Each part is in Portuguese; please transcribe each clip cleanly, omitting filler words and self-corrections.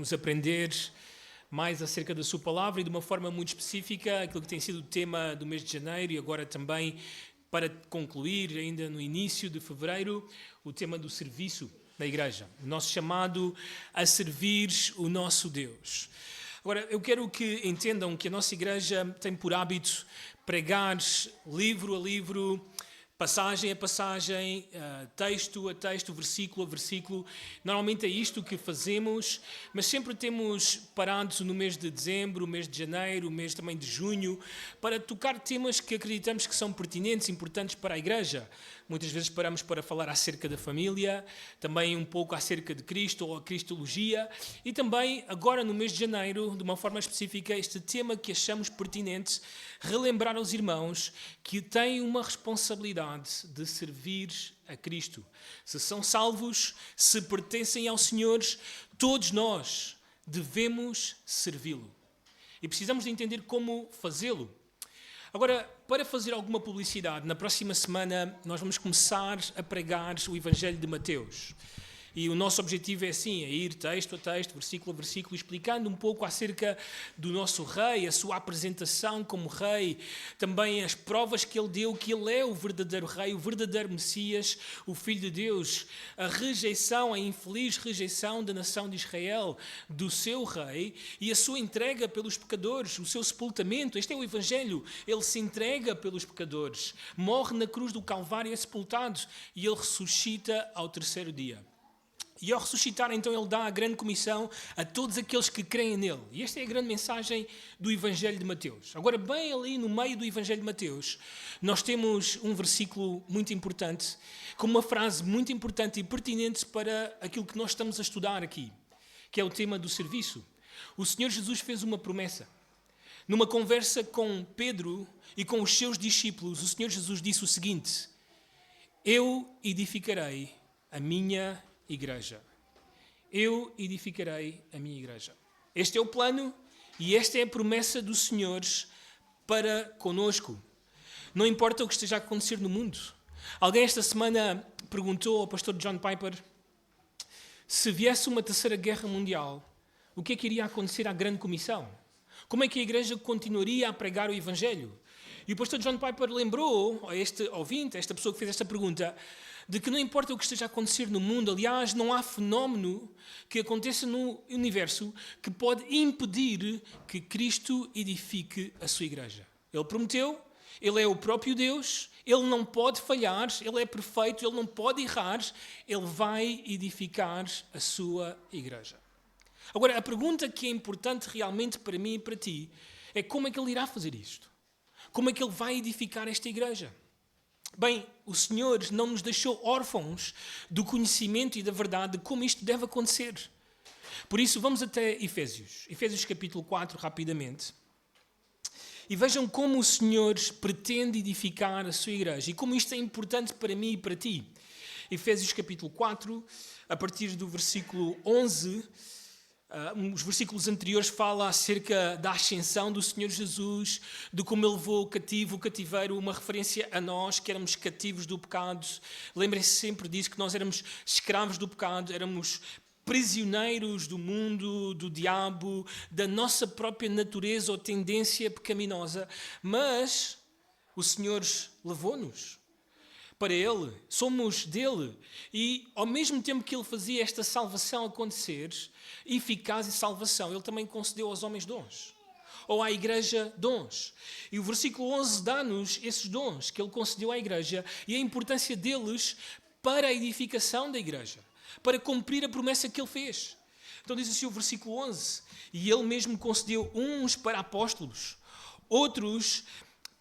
Vamos aprender mais acerca da sua palavra e de uma forma muito específica, aquilo que tem sido o tema do mês de janeiro e agora também para concluir, ainda no início de fevereiro, o tema do serviço da igreja. O nosso chamado a servir o nosso Deus. Agora, eu quero que entendam que a nossa igreja tem por hábito pregar livro a livro, passagem a passagem, texto a texto, versículo a versículo. Normalmente é isto que fazemos, mas sempre temos parado no mês de dezembro, o mês de janeiro, o mês também de junho, para tocar temas que acreditamos que são pertinentes, importantes para a igreja. Muitas vezes paramos para falar acerca da família, também um pouco acerca de Cristo ou a Cristologia, e também agora no mês de janeiro, de uma forma específica, este tema que achamos pertinente, relembrar aos irmãos que têm uma responsabilidade de servir a Cristo. Se são salvos, se pertencem ao Senhor, todos nós devemos servi-lo. E precisamos de entender como fazê-lo. Agora, para fazer alguma publicidade, na próxima semana nós vamos começar a pregar o Evangelho de Mateus. E o nosso objetivo é assim, é ir texto a texto, versículo a versículo, explicando um pouco acerca do nosso rei, a sua apresentação como rei, também as provas que ele deu, que ele é o verdadeiro rei, o verdadeiro Messias, o Filho de Deus, a rejeição, a infeliz rejeição da nação de Israel, do seu rei, e a sua entrega pelos pecadores, o seu sepultamento. Este é o Evangelho, ele se entrega pelos pecadores, morre na cruz do Calvário, é sepultado, e ele ressuscita ao terceiro dia. E ao ressuscitar, então, ele dá a grande comissão a todos aqueles que creem nele. E esta é a grande mensagem do Evangelho de Mateus. Agora, bem ali no meio do Evangelho de Mateus, nós temos um versículo muito importante, com uma frase muito importante e pertinente para aquilo que nós estamos a estudar aqui, que é o tema do serviço. O Senhor Jesus fez uma promessa. Numa conversa com Pedro e com os seus discípulos, o Senhor Jesus disse o seguinte: eu edificarei a minha igreja. Eu edificarei a minha igreja. Este é o plano e esta é a promessa do Senhor para conosco. Não importa o que esteja a acontecer no mundo. Alguém esta semana perguntou ao pastor John Piper se viesse uma terceira guerra mundial, o que é que iria acontecer à grande comissão? Como é que a igreja continuaria a pregar o Evangelho? E o pastor John Piper lembrou a este ouvinte, a esta pessoa que fez esta pergunta, de que não importa o que esteja a acontecer no mundo, aliás, não há fenómeno que aconteça no universo que pode impedir que Cristo edifique a sua igreja. Ele prometeu, ele é o próprio Deus, ele não pode falhar, ele é perfeito, ele não pode errar, ele vai edificar a sua igreja. Agora, a pergunta que é importante realmente para mim e para ti é como é que ele irá fazer isto? Como é que ele vai edificar esta igreja? Bem, o Senhor não nos deixou órfãos do conhecimento e da verdade de como isto deve acontecer. Por isso, vamos até Efésios. Efésios capítulo 4, rapidamente. E vejam como o Senhor pretende edificar a sua igreja e como isto é importante para mim e para ti. Efésios capítulo 4, a partir do versículo 11... os versículos anteriores falam acerca da ascensão do Senhor Jesus, de como ele levou o cativeiro, uma referência a nós que éramos cativos do pecado. Lembrem-se sempre disso, que nós éramos escravos do pecado, éramos prisioneiros do mundo, do diabo, da nossa própria natureza ou tendência pecaminosa, mas o Senhor levou-nos para Ele, somos dele, e ao mesmo tempo que Ele fazia esta salvação acontecer, eficaz e salvação, Ele também concedeu aos homens dons, ou à igreja dons. E o versículo 11 dá-nos esses dons que Ele concedeu à igreja e a importância deles para a edificação da igreja, para cumprir a promessa que Ele fez. Então diz assim o versículo 11, e Ele mesmo concedeu uns para apóstolos, outros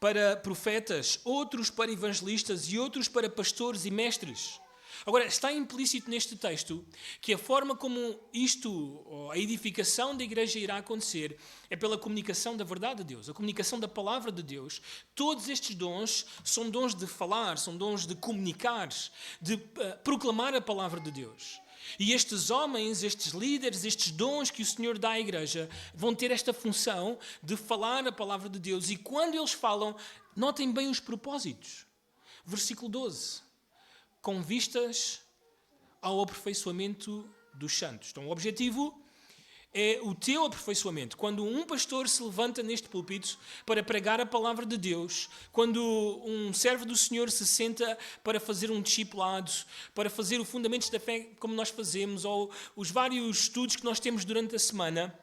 para profetas, outros para evangelistas e outros para pastores e mestres. Agora, está implícito neste texto que a forma como isto, a edificação da igreja irá acontecer, é pela comunicação da verdade de Deus, a comunicação da palavra de Deus. Todos estes dons são dons de falar, são dons de comunicar, de proclamar a palavra de Deus. E estes homens, estes líderes, estes dons que o Senhor dá à igreja vão ter esta função de falar a palavra de Deus. E quando eles falam, notem bem os propósitos. Versículo 12. Com vistas ao aperfeiçoamento dos santos. Então, o objetivo é o teu aperfeiçoamento. Quando um pastor se levanta neste púlpito para pregar a palavra de Deus, quando um servo do Senhor se senta para fazer um discipulado, para fazer o Fundamentos da Fé como nós fazemos, ou os vários estudos que nós temos durante a semana,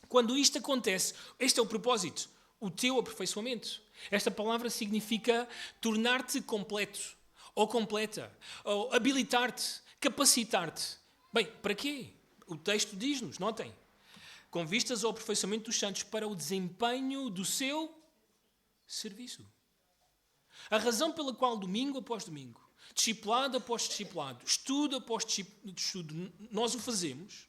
quando isto acontece, este é o propósito, o teu aperfeiçoamento. Esta palavra significa tornar-te completo, ou completa, ou habilitar-te, capacitar-te. Bem, para quê? O texto diz-nos, notem, com vistas ao aperfeiçoamento dos santos para o desempenho do seu serviço. A razão pela qual domingo após domingo, discipulado após discipulado, estudo após estudo, nós o fazemos,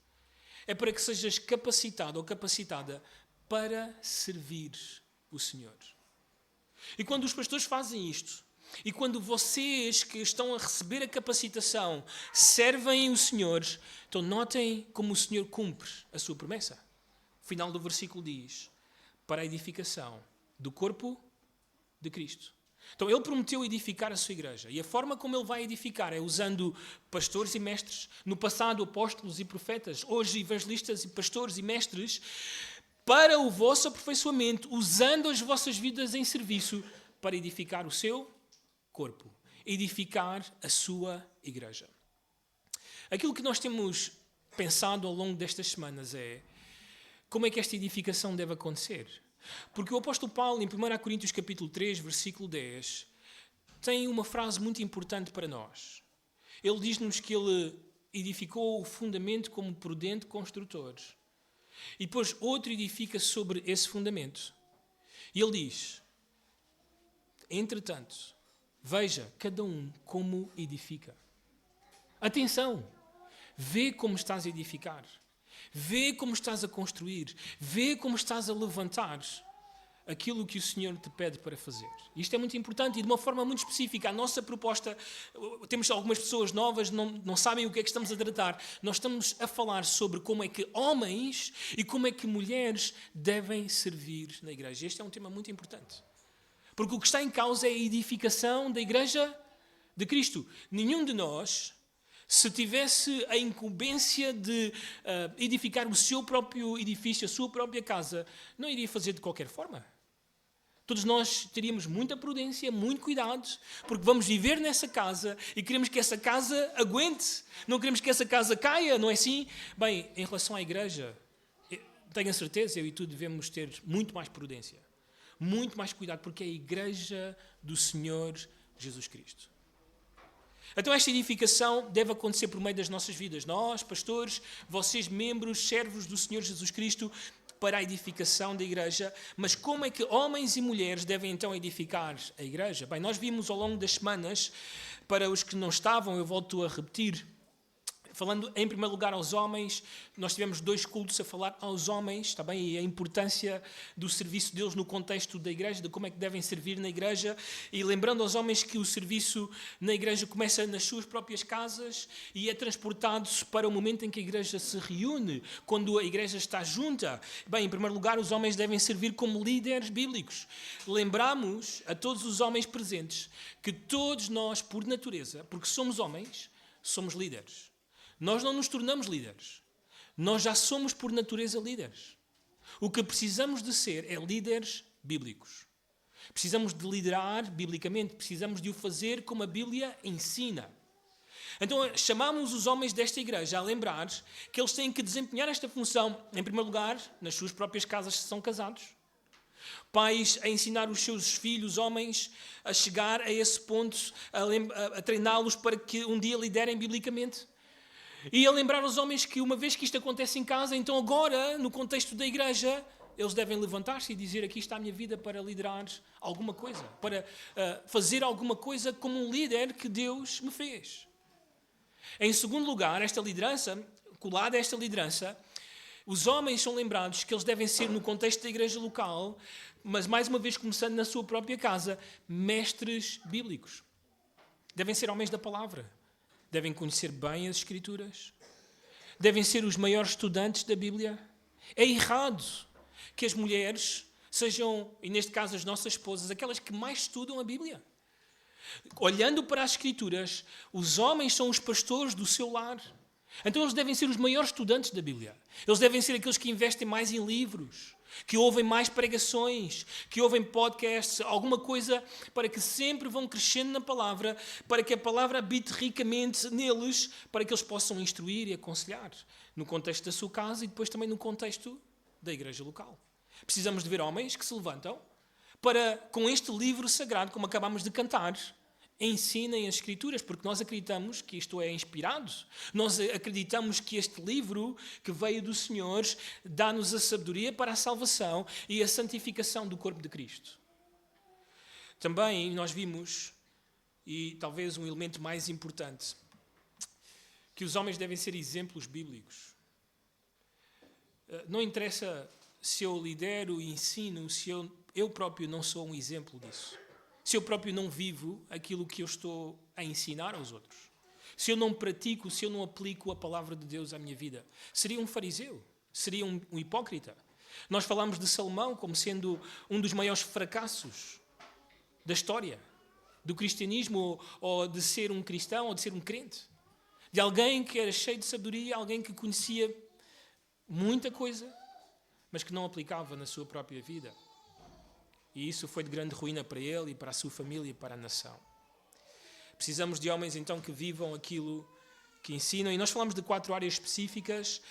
é para que sejas capacitado ou capacitada para servir o Senhor. E quando os pastores fazem isto, e quando vocês que estão a receber a capacitação servem o Senhor, então notem como o Senhor cumpre a sua promessa. O final do versículo diz, para a edificação do corpo de Cristo. Então ele prometeu edificar a sua igreja, e a forma como ele vai edificar é usando pastores e mestres, no passado apóstolos e profetas, hoje evangelistas e pastores e mestres, para o vosso aperfeiçoamento, usando as vossas vidas em serviço para edificar o seu corpo, edificar a sua igreja. Aquilo que nós temos pensado ao longo destas semanas é como é que esta edificação deve acontecer. Porque o apóstolo Paulo, em 1 Coríntios capítulo 3, versículo 10, tem uma frase muito importante para nós. Ele diz-nos que ele edificou o fundamento como prudente construtor. E depois outro edifica sobre esse fundamento. E ele diz, entretanto, veja cada um como edifica. Atenção! Vê como estás a edificar. Vê como estás a construir. Vê como estás a levantar aquilo que o Senhor te pede para fazer. Isto é muito importante e de uma forma muito específica. A nossa proposta, temos algumas pessoas novas, não sabem o que é que estamos a tratar. Nós estamos a falar sobre como é que homens e como é que mulheres devem servir na igreja. Este é um tema muito importante. Porque o que está em causa é a edificação da igreja de Cristo. Nenhum de nós, se tivesse a incumbência de edificar o seu próprio edifício, a sua própria casa, não iria fazer de qualquer forma. Todos nós teríamos muita prudência, muito cuidado, porque vamos viver nessa casa e queremos que essa casa aguente. Não queremos que essa casa caia, não é assim? Bem, em relação à igreja, tenho a certeza, eu e tu devemos ter muito mais prudência. Muito mais cuidado, porque é a igreja do Senhor Jesus Cristo. Então esta edificação deve acontecer por meio das nossas vidas. Nós, pastores, vocês, membros, servos do Senhor Jesus Cristo, para a edificação da igreja. Mas como é que homens e mulheres devem então edificar a igreja? Bem, nós vimos ao longo das semanas, para os que não estavam, eu volto a repetir, falando em primeiro lugar aos homens, nós tivemos 2 cultos a falar aos homens, está bem? E a importância do serviço deles no contexto da igreja, de como é que devem servir na igreja, e lembrando aos homens que o serviço na igreja começa nas suas próprias casas e é transportado para o momento em que a igreja se reúne, quando a igreja está junta. Bem, em primeiro lugar, os homens devem servir como líderes bíblicos. Lembramos a todos os homens presentes que todos nós, por natureza, porque somos homens, somos líderes. Nós não nos tornamos líderes. Nós já somos, por natureza, líderes. O que precisamos de ser é líderes bíblicos. Precisamos de liderar biblicamente. Precisamos de o fazer como a Bíblia ensina. Então, chamamos os homens desta igreja a lembrar que eles têm que desempenhar esta função, em primeiro lugar, nas suas próprias casas se são casados. Pais a ensinar os seus filhos, homens, a chegar a esse ponto, a treiná-los para que um dia liderem biblicamente. E a lembrar aos homens que uma vez que isto acontece em casa, então agora, no contexto da igreja, eles devem levantar-se e dizer, aqui está a minha vida para liderar alguma coisa, para fazer alguma coisa como um líder que Deus me fez. Em segundo lugar, esta liderança, colada a esta liderança, os homens são lembrados que eles devem ser, no contexto da igreja local, mas mais uma vez começando na sua própria casa, mestres bíblicos. Devem ser homens da palavra. Devem conhecer bem as Escrituras. Devem ser os maiores estudantes da Bíblia. É errado que as mulheres sejam, e neste caso as nossas esposas, aquelas que mais estudam a Bíblia. Olhando para as Escrituras, os homens são os pastores do seu lar. Então eles devem ser os maiores estudantes da Bíblia. Eles devem ser aqueles que investem mais em livros, que ouvem mais pregações, que ouvem podcasts, alguma coisa para que sempre vão crescendo na palavra, para que a palavra habite ricamente neles, para que eles possam instruir e aconselhar no contexto da sua casa e depois também no contexto da igreja local. Precisamos de ver homens que se levantam para, com este livro sagrado, como acabamos de cantar, ensinem as Escrituras, porque nós acreditamos que isto é inspirado. Nós acreditamos que este livro que veio do Senhor dá-nos a sabedoria para a salvação e a santificação do corpo de Cristo. Também nós vimos, e talvez um elemento mais importante, que os homens devem ser exemplos bíblicos. Não interessa se eu lidero e ensino, se eu próprio não sou um exemplo disso. Se eu próprio não vivo aquilo que eu estou a ensinar aos outros. Se eu não pratico, se eu não aplico a palavra de Deus à minha vida. Seria um fariseu, seria um hipócrita. Nós falamos de Salomão como sendo um dos maiores fracassos da história do cristianismo, ou de ser um cristão, ou de ser um crente. De alguém que era cheio de sabedoria, alguém que conhecia muita coisa, mas que não aplicava na sua própria vida. E isso foi de grande ruína para ele e para a sua família e para a nação. Precisamos de homens, então, que vivam aquilo que ensinam. E nós falamos de 4 áreas específicas.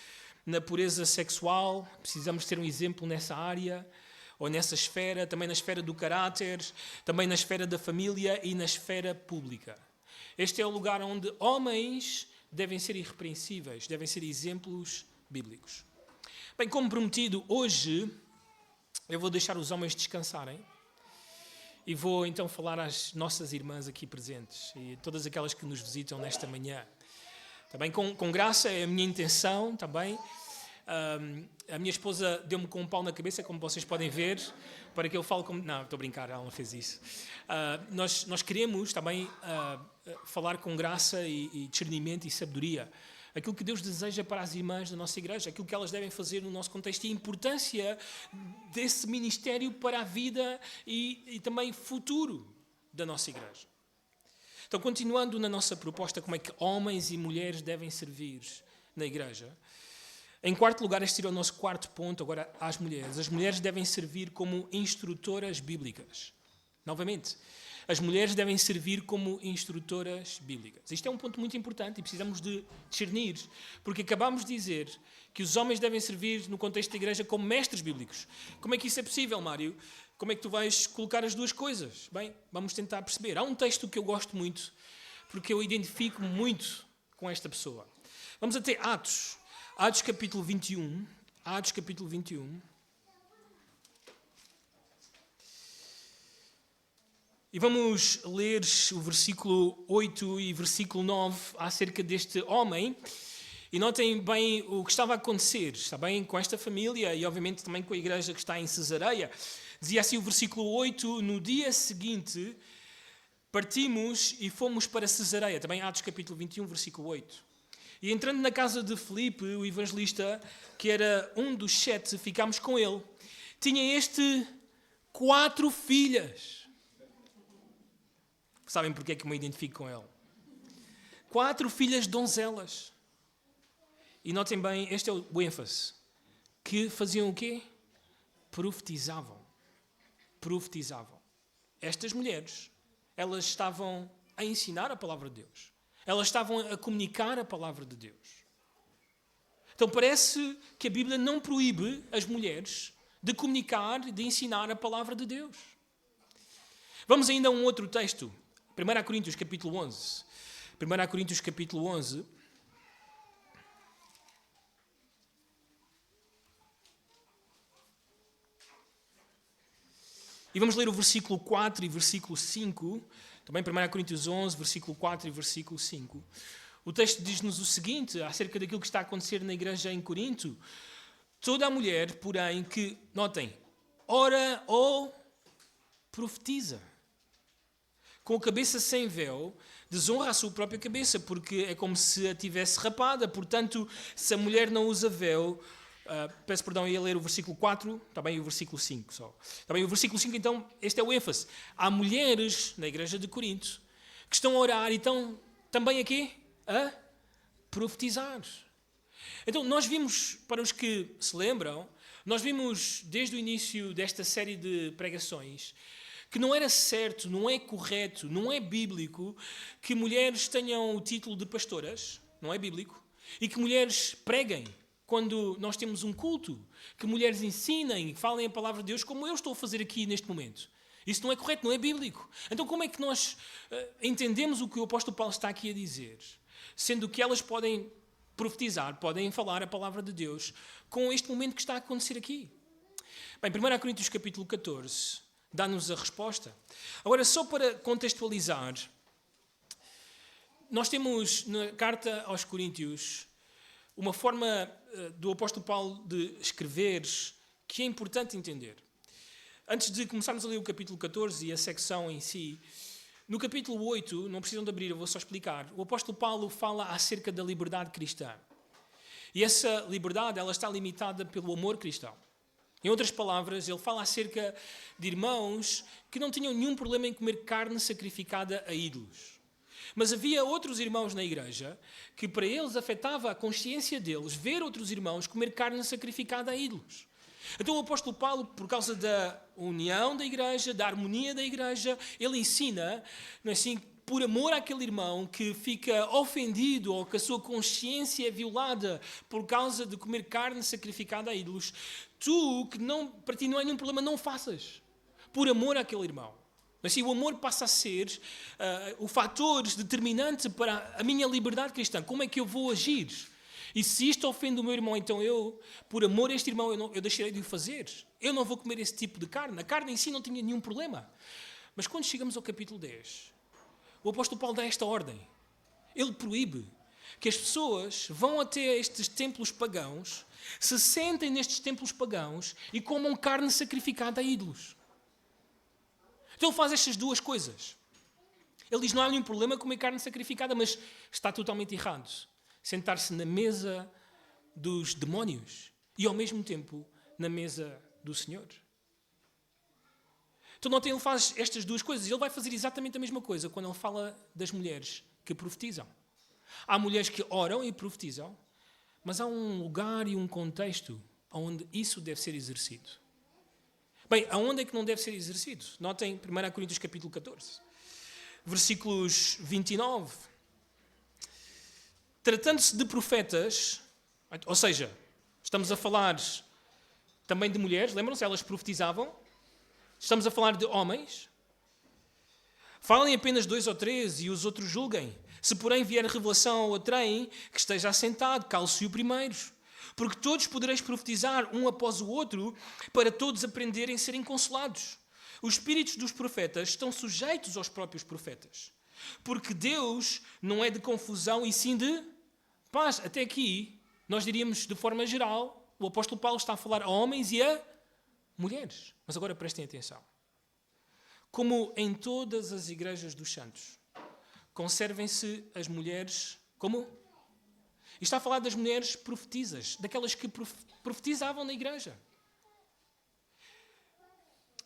Na pureza sexual, precisamos ter um exemplo nessa área, ou nessa esfera. Também na esfera do caráter, também na esfera da família e na esfera pública. Este é o lugar onde homens devem ser irrepreensíveis, devem ser exemplos bíblicos. Bem, como prometido, hoje eu vou deixar os homens descansarem e vou então falar às nossas irmãs aqui presentes e todas aquelas que nos visitam nesta manhã. Também com graça é a minha intenção também. A minha esposa deu-me com um pau na cabeça, como vocês podem ver, para que eu fale como... Não, estou a brincar, ela não fez isso. Nós queremos também falar com graça e discernimento e sabedoria. Aquilo que Deus deseja para as irmãs da nossa igreja, aquilo que elas devem fazer no nosso contexto e a importância desse ministério para a vida e também futuro da nossa igreja. Então, continuando na nossa proposta, como é que homens e mulheres devem servir na igreja. Em quarto lugar, este seria o nosso quarto ponto, agora às mulheres. As mulheres devem servir como instrutoras bíblicas. Novamente, as mulheres devem servir como instrutoras bíblicas. Isto é um ponto muito importante e precisamos de discernir, porque acabamos de dizer que os homens devem servir no contexto da igreja como mestres bíblicos. Como é que isso é possível, Mário? Como é que tu vais colocar as duas coisas? Bem, vamos tentar perceber. Há um texto que eu gosto muito, porque eu identifico-me muito com esta pessoa. Vamos até Atos. Atos capítulo 21. Atos capítulo 21. E vamos ler o versículo 8 e versículo 9 acerca deste homem. E notem bem o que estava a acontecer, está bem, com esta família e obviamente também com a igreja que está em Cesareia. Dizia assim o versículo 8, no dia seguinte partimos e fomos para Cesareia. Também Atos capítulo 21, versículo 8. E entrando na casa de Filipe, o evangelista, que era um dos 7, ficámos com ele. Tinha este 4 filhas. Sabem porque é que me identifico com ele? 4 filhas donzelas. E notem bem, este é o ênfase. Que faziam o quê? Profetizavam. Profetizavam. Estas mulheres, elas estavam a ensinar a palavra de Deus. Elas estavam a comunicar a palavra de Deus. Então parece que a Bíblia não proíbe as mulheres de comunicar, de ensinar a palavra de Deus. Vamos ainda a um outro texto. 1 Coríntios capítulo 11. 1 Coríntios capítulo 11. E vamos ler o versículo 4 e versículo 5. Também 1 Coríntios 11, versículo 4 e versículo 5. O texto diz-nos o seguinte, acerca daquilo que está a acontecer na igreja em Corinto. Toda a mulher, porém, que, notem, ora ou profetiza, com a cabeça sem véu, desonra a sua própria cabeça, porque é como se a tivesse rapada. Portanto, se a mulher não usa véu, peço perdão, ia ler o versículo 4, também o versículo 5 só. Também o versículo 5, então, este é o ênfase. Há mulheres na igreja de Corinto que estão a orar e estão também aqui a profetizar. Então, nós vimos, para os que se lembram, nós vimos desde o início desta série de pregações que não era certo, não é correto, não é bíblico que mulheres tenham o título de pastoras, não é bíblico, e que mulheres preguem quando nós temos um culto, que mulheres ensinem, falem a palavra de Deus como eu estou a fazer aqui neste momento. Isso não é correto, não é bíblico. Então como é que nós entendemos o que o apóstolo Paulo está aqui a dizer? Sendo que elas podem profetizar, podem falar a palavra de Deus com este momento que está a acontecer aqui. Bem, 1 Coríntios capítulo 14 dá-nos a resposta. Agora, só para contextualizar, nós temos na carta aos Coríntios uma forma do apóstolo Paulo de escrever que é importante entender. Antes de começarmos a ler o capítulo 14 e a secção em si, no capítulo 8, não precisam de abrir, eu vou só explicar, o apóstolo Paulo fala acerca da liberdade cristã. E essa liberdade, ela está limitada pelo amor cristão. Em outras palavras, ele fala acerca de irmãos que não tinham nenhum problema em comer carne sacrificada a ídolos. Mas havia outros irmãos na igreja que para eles afetava a consciência deles ver outros irmãos comer carne sacrificada a ídolos. Então o apóstolo Paulo, por causa da união da igreja, da harmonia da igreja, ele ensina, não é assim, por amor àquele irmão que fica ofendido ou que a sua consciência é violada por causa de comer carne sacrificada a ídolos, tu, que não, para ti não há nenhum problema, não faças. Por amor àquele irmão. Assim, o amor passa a ser o fator determinante para a minha liberdade cristã. Como é que eu vou agir? E se isto ofende o meu irmão, então eu, por amor a este irmão, eu deixarei de o fazer. Eu não vou comer esse tipo de carne. A carne em si não tinha nenhum problema. Mas quando chegamos ao capítulo 10, o apóstolo Paulo dá esta ordem. Ele proíbe que as pessoas vão até estes templos pagãos, se sentem nestes templos pagãos e comam carne sacrificada a ídolos. Então ele faz estas duas coisas. Ele diz, não há nenhum problema comer carne sacrificada, mas está totalmente errado. Sentar-se na mesa dos demónios e, ao mesmo tempo, na mesa do Senhor. Então, notem, ele faz estas duas coisas. Ele vai fazer exatamente a mesma coisa quando ele fala das mulheres que profetizam. Há mulheres que oram e profetizam, mas há um lugar e um contexto onde isso deve ser exercido. Bem, aonde é que não deve ser exercido? Notem 1 Coríntios capítulo 14, versículos 29. Tratando-se de profetas, ou seja, estamos a falar também de mulheres, lembram-se? Elas profetizavam. Estamos a falar de homens. Falem apenas 2 ou 3 e os outros julguem. Se porém vier revelação ao outrem, que esteja assentado, cale-se o primeiro. Porque todos podereis profetizar um após o outro, para todos aprenderem a serem consolados. Os espíritos dos profetas estão sujeitos aos próprios profetas. Porque Deus não é de confusão e sim de paz. Até aqui, nós diríamos de forma geral, o apóstolo Paulo está a falar a homens e a mulheres. Mas agora prestem atenção. Como em todas as igrejas dos santos, conservem-se as mulheres como? E está a falar das mulheres profetisas, daquelas que profetizavam na igreja.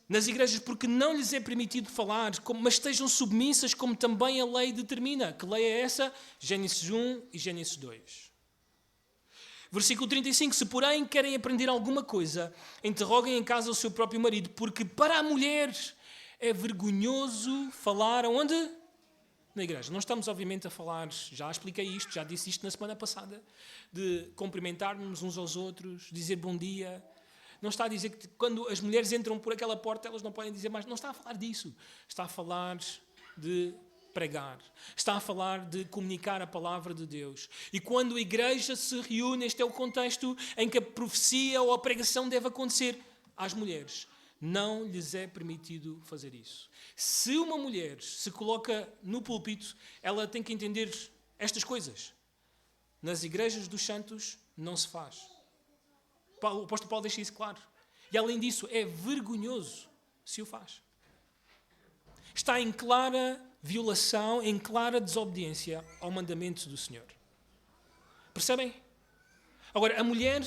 Nas igrejas, porque não lhes é permitido falar, mas estejam submissas como também a lei determina. Que lei é essa? Gênesis 1 e Gênesis 2. Versículo 35. Se porém querem aprender alguma coisa, interroguem em casa o seu próprio marido, porque para a mulher é vergonhoso falar aonde? Na igreja. Não estamos, obviamente, a falar, já expliquei isto, já disse isto na semana passada, de cumprimentarmos uns aos outros, dizer bom dia. Não está a dizer que quando as mulheres entram por aquela porta, elas não podem dizer mais. Não está a falar disso. Está a falar de pregar. Está a falar de comunicar a palavra de Deus. E quando a igreja se reúne, este é o contexto em que a profecia ou a pregação deve acontecer às mulheres. Não lhes é permitido fazer isso. Se uma mulher se coloca no púlpito, ela tem que entender estas coisas. Nas igrejas dos santos não se faz. O apóstolo Paulo deixa isso claro. E além disso, é vergonhoso se o faz. Está em clara violação, em clara desobediência ao mandamento do Senhor. Percebem? Agora, a mulher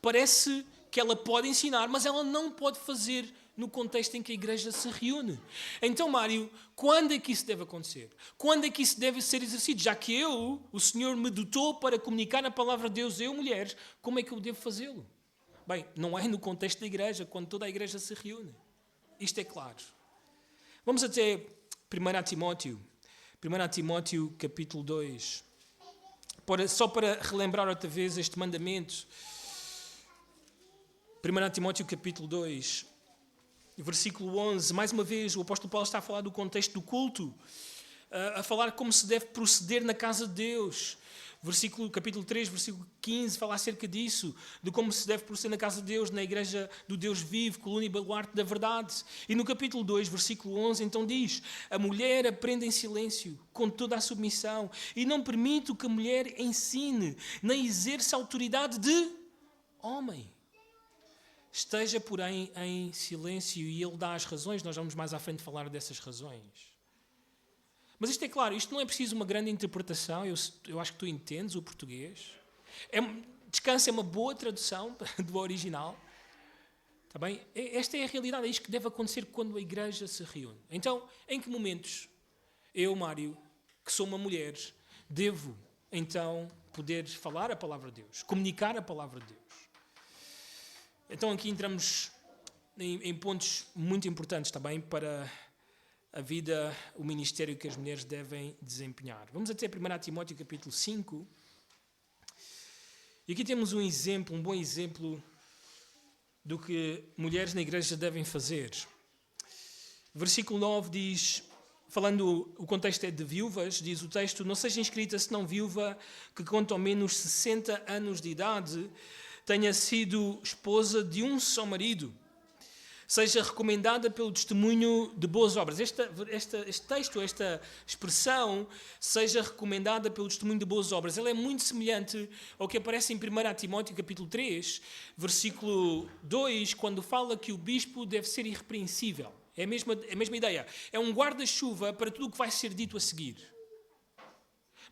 parece que ela pode ensinar, mas ela não pode fazer no contexto em que a igreja se reúne. Então, Mário, quando é que isso deve acontecer? Quando é que isso deve ser exercido? Já que o Senhor me dotou para comunicar a palavra de Deus, eu, mulheres, como é que eu devo fazê-lo? Bem, não é no contexto da igreja, quando toda a igreja se reúne. Isto é claro. Vamos até 1 Timóteo. 1 Timóteo, capítulo 2. Só para relembrar outra vez este mandamento. 1 Timóteo, capítulo 2. Versículo 11, mais uma vez o apóstolo Paulo está a falar do contexto do culto, a falar como se deve proceder na casa de Deus. Capítulo 3, versículo 15, fala acerca disso, de como se deve proceder na casa de Deus, na igreja do Deus vivo, coluna e baluarte da verdade. E no capítulo 2, versículo 11, então diz: a mulher aprende em silêncio, com toda a submissão, e não permite que a mulher ensine, nem exerça autoridade de homem. Esteja, porém, em silêncio, e ele dá as razões. Nós vamos mais à frente falar dessas razões. Mas isto é claro, isto não é preciso uma grande interpretação. Eu acho que tu entendes o português. Descansa é uma boa tradução do original. Está bem? Esta é a realidade, é isto que deve acontecer quando a igreja se reúne. Então, em que momentos eu, Mário, que sou uma mulher, devo, então, poder falar a palavra de Deus, comunicar a palavra de Deus? Então aqui entramos em pontos muito importantes também para a vida, o ministério que as mulheres devem desempenhar. Vamos até 1 Timóteo capítulo 5. E aqui temos um bom exemplo do que mulheres na igreja devem fazer. Versículo 9 diz, falando, o contexto é de viúvas, diz o texto: não seja inscrita senão viúva que conta ao menos 60 anos de idade, tenha sido esposa de um só marido, seja recomendada pelo testemunho de boas obras. Este texto, esta expressão, seja recomendada pelo testemunho de boas obras, ela é muito semelhante ao que aparece em 1 Timóteo capítulo 3, versículo 2, quando fala que o bispo deve ser irrepreensível. É a mesma ideia. É um guarda-chuva para tudo o que vai ser dito a seguir.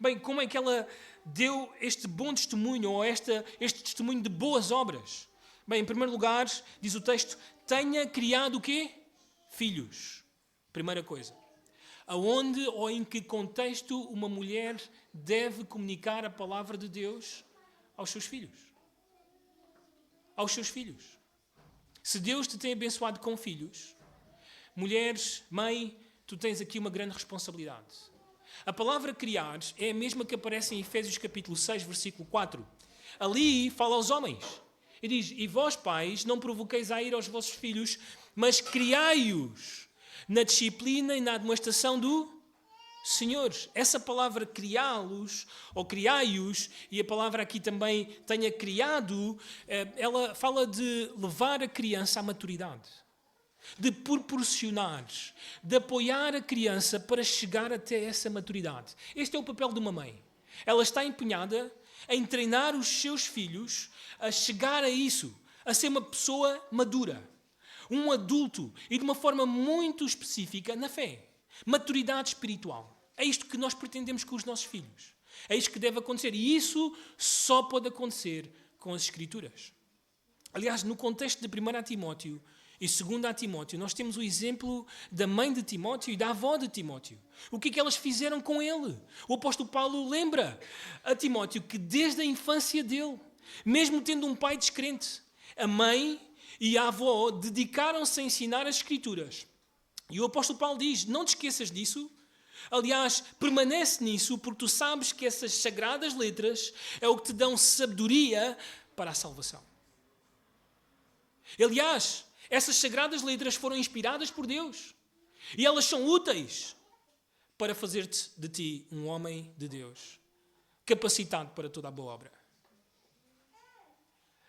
Bem, como é que ela deu este bom testemunho, ou este testemunho de boas obras? Bem, em primeiro lugar, diz o texto, tenha criado o quê? Filhos. Primeira coisa. Aonde ou em que contexto uma mulher deve comunicar a palavra de Deus aos seus filhos? Aos seus filhos. Se Deus te tem abençoado com filhos, mulheres, mãe, tu tens aqui uma grande responsabilidade. A palavra criar é a mesma que aparece em Efésios capítulo 6, versículo 4. Ali fala aos homens. E diz, e vós pais não provoqueis a ira aos vossos filhos, mas criai-os na disciplina e na admoestação do Senhor. Essa palavra criá-los, ou criai-os, e a palavra aqui também tenha criado, ela fala de levar a criança à maturidade. De proporcionar, de apoiar a criança para chegar até essa maturidade. Este é o papel de uma mãe. Ela está empenhada em treinar os seus filhos a chegar a isso, a ser uma pessoa madura, um adulto, e de uma forma muito específica na fé. Maturidade espiritual. É isto que nós pretendemos com os nossos filhos. É isto que deve acontecer. E isso só pode acontecer com as Escrituras. Aliás, no contexto de 1 Timóteo e 2 Timóteo, nós temos o exemplo da mãe de Timóteo e da avó de Timóteo. O que é que elas fizeram com ele? O apóstolo Paulo lembra a Timóteo que desde a infância dele, mesmo tendo um pai descrente, a mãe e a avó dedicaram-se a ensinar as Escrituras. E o apóstolo Paulo diz, não te esqueças disso. Aliás, permanece nisso, porque tu sabes que essas sagradas letras é o que te dão sabedoria para a salvação. Aliás, essas sagradas letras foram inspiradas por Deus. E elas são úteis para fazer-te de ti um homem de Deus, capacitado para toda a boa obra.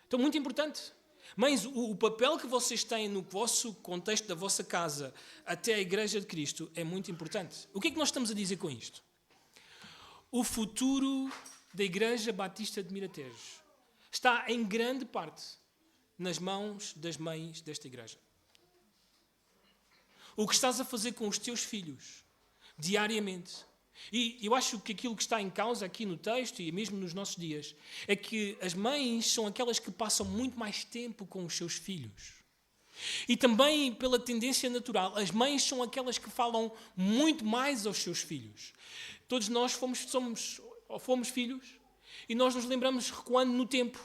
Então, muito importante. Mães, o papel que vocês têm no vosso contexto da vossa casa até a Igreja de Cristo é muito importante. O que é que nós estamos a dizer com isto? O futuro da Igreja Batista de Miratejo está em grande parte nas mãos das mães desta igreja. O que estás a fazer com os teus filhos diariamente. E eu acho que aquilo que está em causa aqui no texto e mesmo nos nossos dias é que as mães são aquelas que passam muito mais tempo com os seus filhos. E também pela tendência natural, as mães são aquelas que falam muito mais aos seus filhos. Todos nós fomos filhos e nós nos lembramos, recuando no tempo,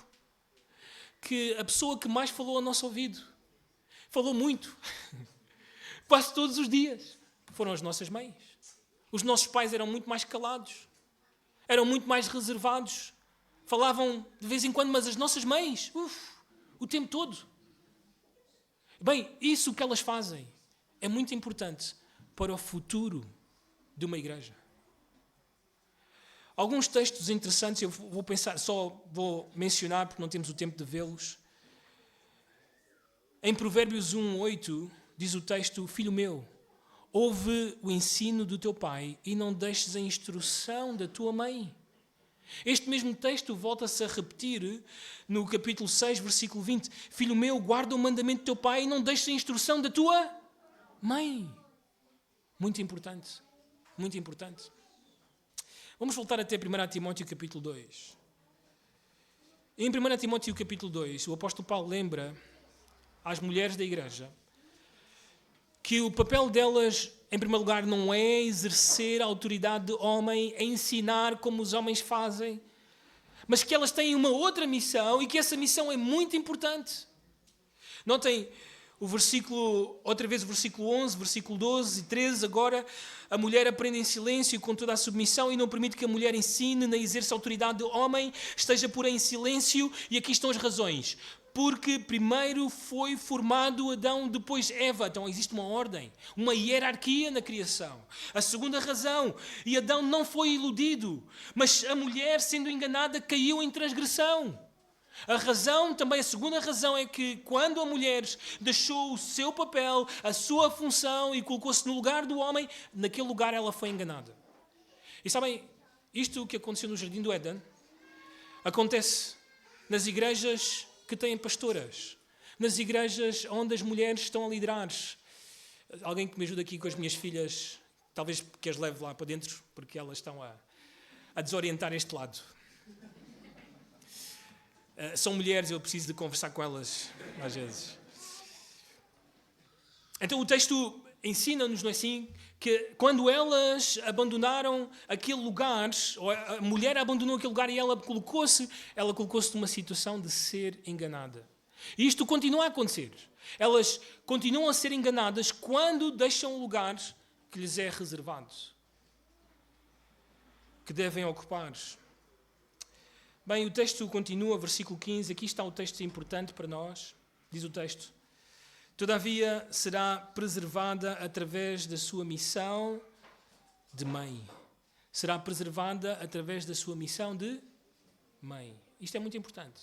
que a pessoa que mais falou ao nosso ouvido, falou muito, quase todos os dias, foram as nossas mães. Os nossos pais eram muito mais calados, eram muito mais reservados, falavam de vez em quando, mas as nossas mães, o tempo todo. Bem, isso que elas fazem é muito importante para o futuro de uma igreja. Alguns textos interessantes, eu vou mencionar porque não temos o tempo de vê-los. Em Provérbios 1:8 diz o texto: Filho meu, ouve o ensino do teu pai e não deixes a instrução da tua mãe. Este mesmo texto volta-se a repetir no capítulo 6, versículo 20. Filho meu, guarda o mandamento do teu pai e não deixes a instrução da tua mãe. Muito importante. Muito importante. Vamos voltar até 1 Timóteo capítulo 2. Em 1 Timóteo capítulo 2, o apóstolo Paulo lembra às mulheres da igreja que o papel delas, em primeiro lugar, não é exercer a autoridade de homem, é ensinar como os homens fazem, mas que elas têm uma outra missão e que essa missão é muito importante. Notem outra vez o versículo 11, versículo 12 e 13, agora a mulher aprende em silêncio com toda a submissão e não permite que a mulher ensine nem exerça a autoridade do homem, esteja porém em silêncio, e aqui estão as razões. Porque primeiro foi formado Adão, depois Eva. Então existe uma ordem, uma hierarquia na criação. A segunda razão, e Adão não foi iludido, mas a mulher, sendo enganada, caiu em transgressão. A segunda razão é que quando a mulher deixou o seu papel, a sua função e colocou-se no lugar do homem, naquele lugar ela foi enganada. E sabem, isto que aconteceu no Jardim do Éden, acontece nas igrejas que têm pastoras, nas igrejas onde as mulheres estão a liderar. Alguém que me ajude aqui com as minhas filhas, talvez que as leve lá para dentro, porque elas estão a desorientar este lado. São mulheres, eu preciso de conversar com elas às vezes. Então o texto ensina-nos, não é assim, que quando elas abandonaram aquele lugar, ou a mulher abandonou aquele lugar e ela colocou-se numa situação de ser enganada. E isto continua a acontecer. Elas continuam a ser enganadas quando deixam o lugar que lhes é reservado, que devem ocupar. Bem, o texto continua, versículo 15, aqui está o texto importante para nós, diz o texto: Todavia será preservada através da sua missão de mãe. Será preservada através da sua missão de mãe. Isto é muito importante.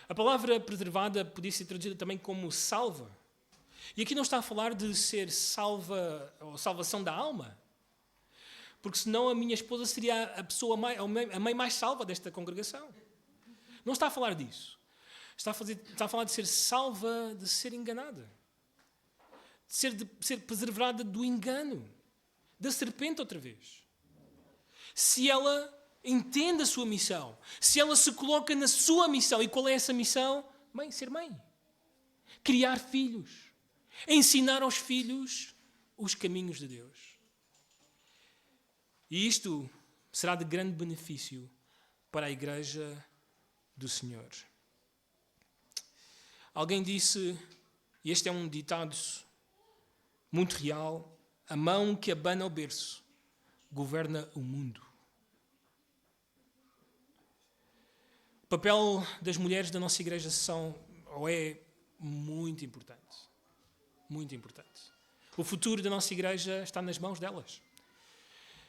A palavra preservada podia ser traduzida também como salva. E aqui não está a falar de ser salva ou salvação da alma, porque senão a minha esposa seria a mãe mais salva desta congregação. Não está a falar disso. Está a falar de ser salva, de ser enganada. De ser preservada do engano, da serpente outra vez. Se ela entende a sua missão, se ela se coloca na sua missão, e qual é essa missão? Ser mãe. Criar filhos. Ensinar aos filhos os caminhos de Deus. E isto será de grande benefício para a igreja do Senhor. Alguém disse, e este é um ditado muito real: a mão que abana o berço governa o mundo. O papel das mulheres da nossa igreja é muito importante. Muito importante. O futuro da nossa igreja está nas mãos delas.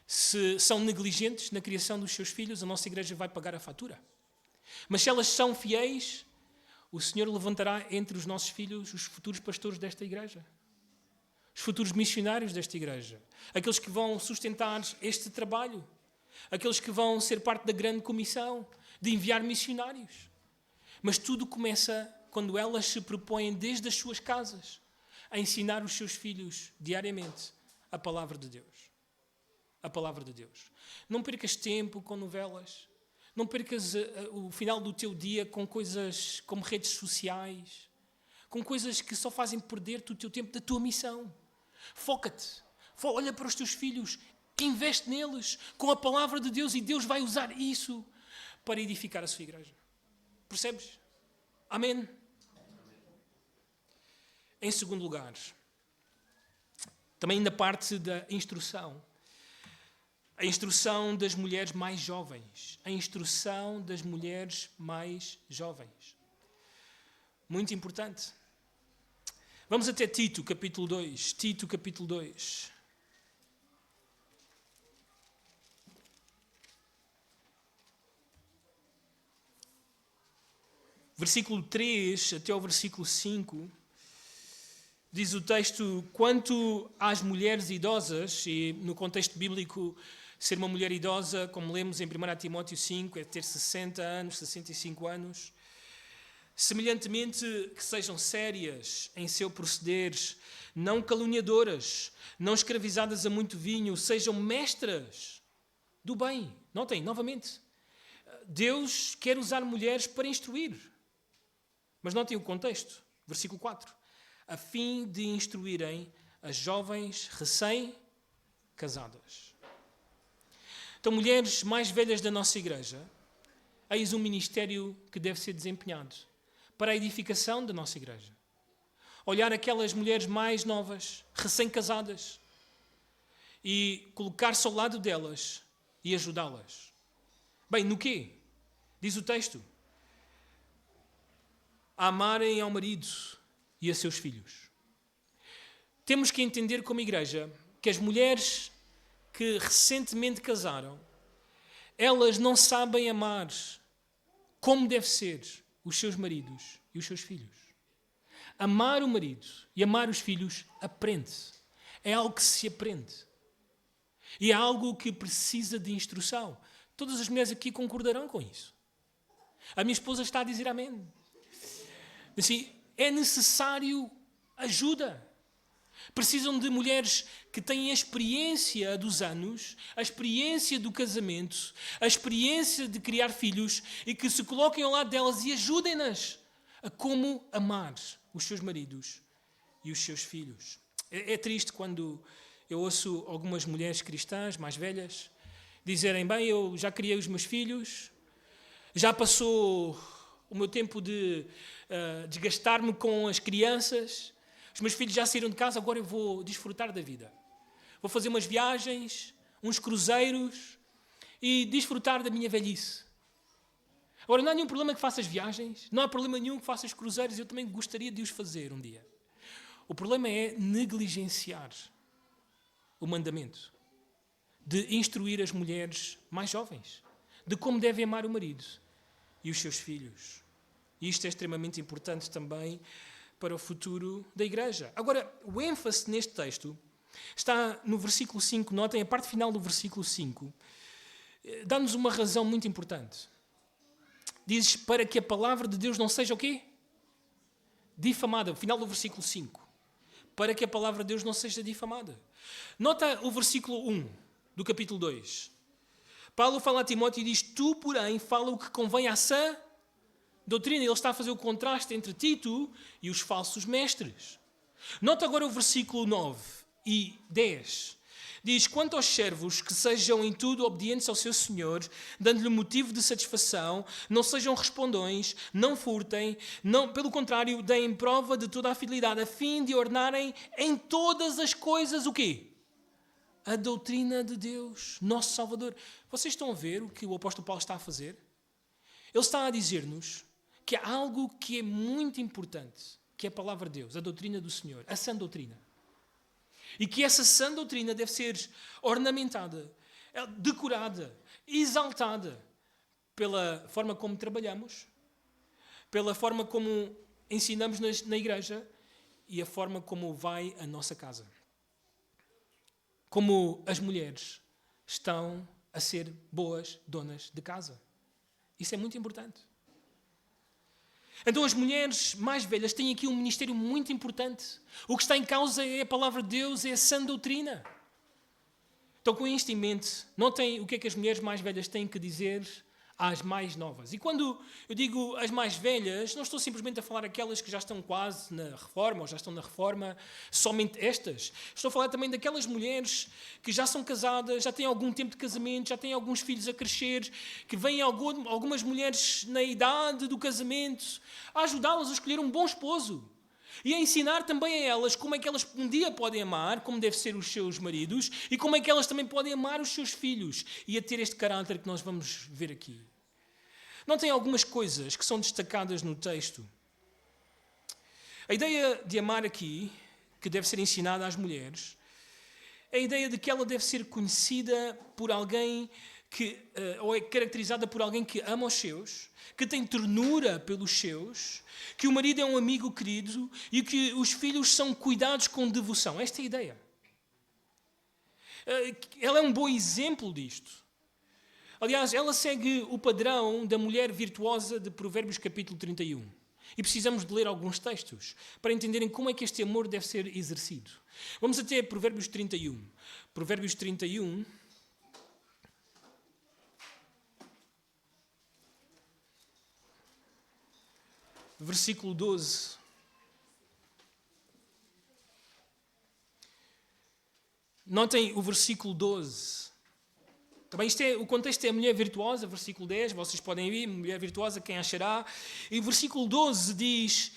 Se são negligentes na criação dos seus filhos, a nossa igreja vai pagar a fatura. Mas se elas são fiéis, o Senhor levantará entre os nossos filhos os futuros pastores desta igreja. Os futuros missionários desta igreja. Aqueles que vão sustentar este trabalho. Aqueles que vão ser parte da grande comissão de enviar missionários. Mas tudo começa quando elas se propõem desde as suas casas a ensinar os seus filhos diariamente a palavra de Deus. A palavra de Deus. Não percas tempo com novelas. Não percas o final do teu dia com coisas como redes sociais, com coisas que só fazem perder-te o teu tempo da tua missão. Foca-te. Olha para os teus filhos. Investe neles com a palavra de Deus e Deus vai usar isso para edificar a sua igreja. Percebes? Amém? Em segundo lugar, também na parte da instrução. A instrução das mulheres mais jovens. A instrução das mulheres mais jovens. Muito importante. Vamos até Tito, capítulo 2. Tito, capítulo 2. Versículo 3 até ao versículo 5. Diz o texto, quanto às mulheres idosas, e no contexto bíblico, ser uma mulher idosa, como lemos em 1 Timóteo 5, é ter 60 anos, 65 anos. Semelhantemente, que sejam sérias em seu proceder, não caluniadoras, não escravizadas a muito vinho, sejam mestras do bem. Notem, novamente, Deus quer usar mulheres para instruir. Mas notem o contexto, versículo 4. A fim de instruírem as jovens recém-casadas. Então, mulheres mais velhas da nossa igreja, eis um ministério que deve ser desempenhado para a edificação da nossa igreja. Olhar aquelas mulheres mais novas, recém-casadas, e colocar-se ao lado delas e ajudá-las. Bem, no quê? Diz o texto. A amarem ao marido e a seus filhos. Temos que entender como igreja que as mulheres que recentemente casaram, elas não sabem amar como deve ser os seus maridos e os seus filhos. Amar o marido e amar os filhos aprende-se. É algo que se aprende. E é algo que precisa de instrução. Todas as mulheres aqui concordarão com isso. A minha esposa está a dizer amém. Assim, é necessário ajuda. Precisam de mulheres que têm a experiência dos anos, a experiência do casamento, a experiência de criar filhos e que se coloquem ao lado delas e ajudem-nas a como amar os seus maridos e os seus filhos. É triste quando eu ouço algumas mulheres cristãs mais velhas dizerem, bem, eu já criei os meus filhos, já passou o meu tempo de desgastar-me com as crianças, os meus filhos já saíram de casa, agora eu vou desfrutar da vida. Vou fazer umas viagens, uns cruzeiros e desfrutar da minha velhice. Agora, não há nenhum problema que faças viagens, não há problema nenhum que faças cruzeiros, eu também gostaria de os fazer um dia. O problema é negligenciar o mandamento de instruir as mulheres mais jovens, de como devem amar o marido e os seus filhos. E isto é extremamente importante também para o futuro da igreja. Agora, o ênfase neste texto está no versículo 5. Notem, a parte final do versículo 5 dá-nos uma razão muito importante. Diz, para que a palavra de Deus não seja o quê? Difamada. O final do versículo 5. Para que a palavra de Deus não seja difamada. Nota o versículo 1 do capítulo 2. Paulo fala a Timóteo e diz, tu, porém, fala o que convém à sã doutrina. Ele está a fazer o contraste entre Tito e os falsos mestres. Nota agora o versículo 9 e 10. Diz, quanto aos servos, que sejam em tudo obedientes ao seu Senhor, dando-lhe motivo de satisfação, não sejam respondões, não furtem, não, pelo contrário, deem prova de toda a fidelidade, a fim de ornarem em todas as coisas o quê? A doutrina de Deus, nosso Salvador. Vocês estão a ver o que o apóstolo Paulo está a fazer? Ele está a dizer-nos que há algo que é muito importante, que é a palavra de Deus, a doutrina do Senhor, a sã doutrina. E que essa sã doutrina deve ser ornamentada, decorada, exaltada pela forma como trabalhamos, pela forma como ensinamos na igreja e a forma como vai a nossa casa. Como as mulheres estão a ser boas donas de casa. Isso é muito importante. Então as mulheres mais velhas têm aqui um ministério muito importante. O que está em causa é a palavra de Deus, é a sã doutrina. Então com isto em mente, notem o que é que as mulheres mais velhas têm que dizer às mais novas. E quando eu digo as mais velhas, não estou simplesmente a falar aquelas que já estão quase na reforma ou já estão na reforma, somente estas. Estou a falar também daquelas mulheres que já são casadas, já têm algum tempo de casamento, já têm alguns filhos a crescer, que vêm algumas mulheres na idade do casamento a ajudá-las a escolher um bom esposo. E a ensinar também a elas como é que elas um dia podem amar, como deve ser os seus maridos, e como é que elas também podem amar os seus filhos, e a ter este caráter que nós vamos ver aqui. Não tem algumas coisas que são destacadas no texto. A ideia de amar aqui, que deve ser ensinada às mulheres, é a ideia de que ela deve ser conhecida por alguém ou é caracterizada por alguém que ama os seus, que tem ternura pelos seus, que o marido é um amigo querido e que os filhos são cuidados com devoção. Esta é a ideia. Ela é um bom exemplo disto. Aliás, ela segue o padrão da mulher virtuosa de Provérbios capítulo 31. E precisamos de ler alguns textos para entenderem como é que este amor deve ser exercido. Vamos até Provérbios 31. Provérbios 31... versículo 12. Notem o versículo 12. Também o contexto é a mulher virtuosa, versículo 10, vocês podem ir, mulher virtuosa, quem achará? E o versículo 12 diz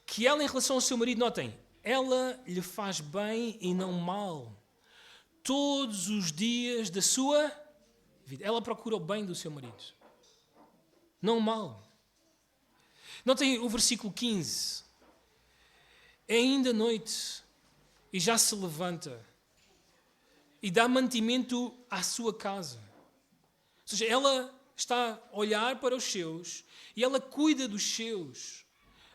que ela, em relação ao seu marido, notem, ela lhe faz bem e não mal todos os dias da sua vida. Ela procura o bem do seu marido, não o mal. Notem o versículo 15. É ainda noite e já se levanta e dá mantimento à sua casa. Ou seja, ela está a olhar para os seus e ela cuida dos seus,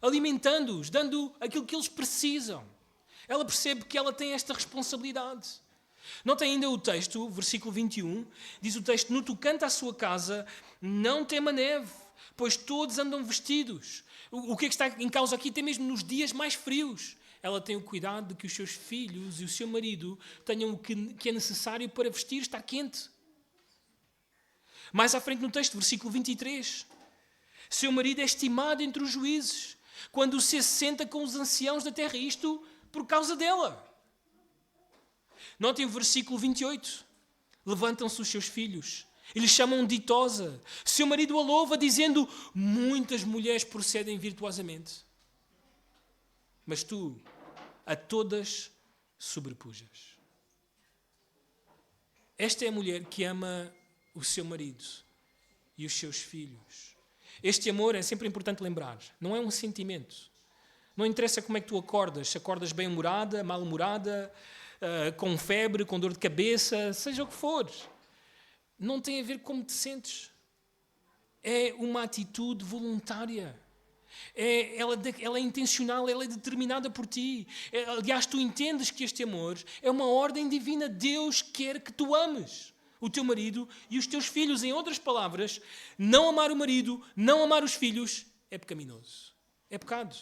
alimentando-os, dando aquilo que eles precisam. Ela percebe que ela tem esta responsabilidade. Notem ainda o texto, versículo 21, diz o texto: no tocante à sua casa, não tema neve, pois todos andam vestidos. O que é que está em causa aqui? Até mesmo nos dias mais frios, ela tem o cuidado de que os seus filhos e o seu marido tenham o que é necessário para vestir, estar quente. Mais à frente no texto, versículo 23. Seu marido é estimado entre os juízes, quando se assenta com os anciãos da terra, isto por causa dela. Notem o versículo 28. Levantam-se os seus filhos e lhe chamam ditosa. Seu marido a louva, dizendo: muitas mulheres procedem virtuosamente, mas tu a todas sobrepujas. Esta é a mulher que ama o seu marido e os seus filhos. Este amor, é sempre importante lembrar, não é um sentimento. Não interessa como é que tu acordas, se acordas bem-humorada, mal-humorada, com febre, com dor de cabeça, seja o que for. Não tem a ver com como te sentes. É uma atitude voluntária. Ela é intencional, ela é determinada por ti. Aliás, tu entendes que este amor é uma ordem divina. Deus quer que tu ames o teu marido e os teus filhos. Em outras palavras, não amar o marido, não amar os filhos, é pecaminoso. É pecado.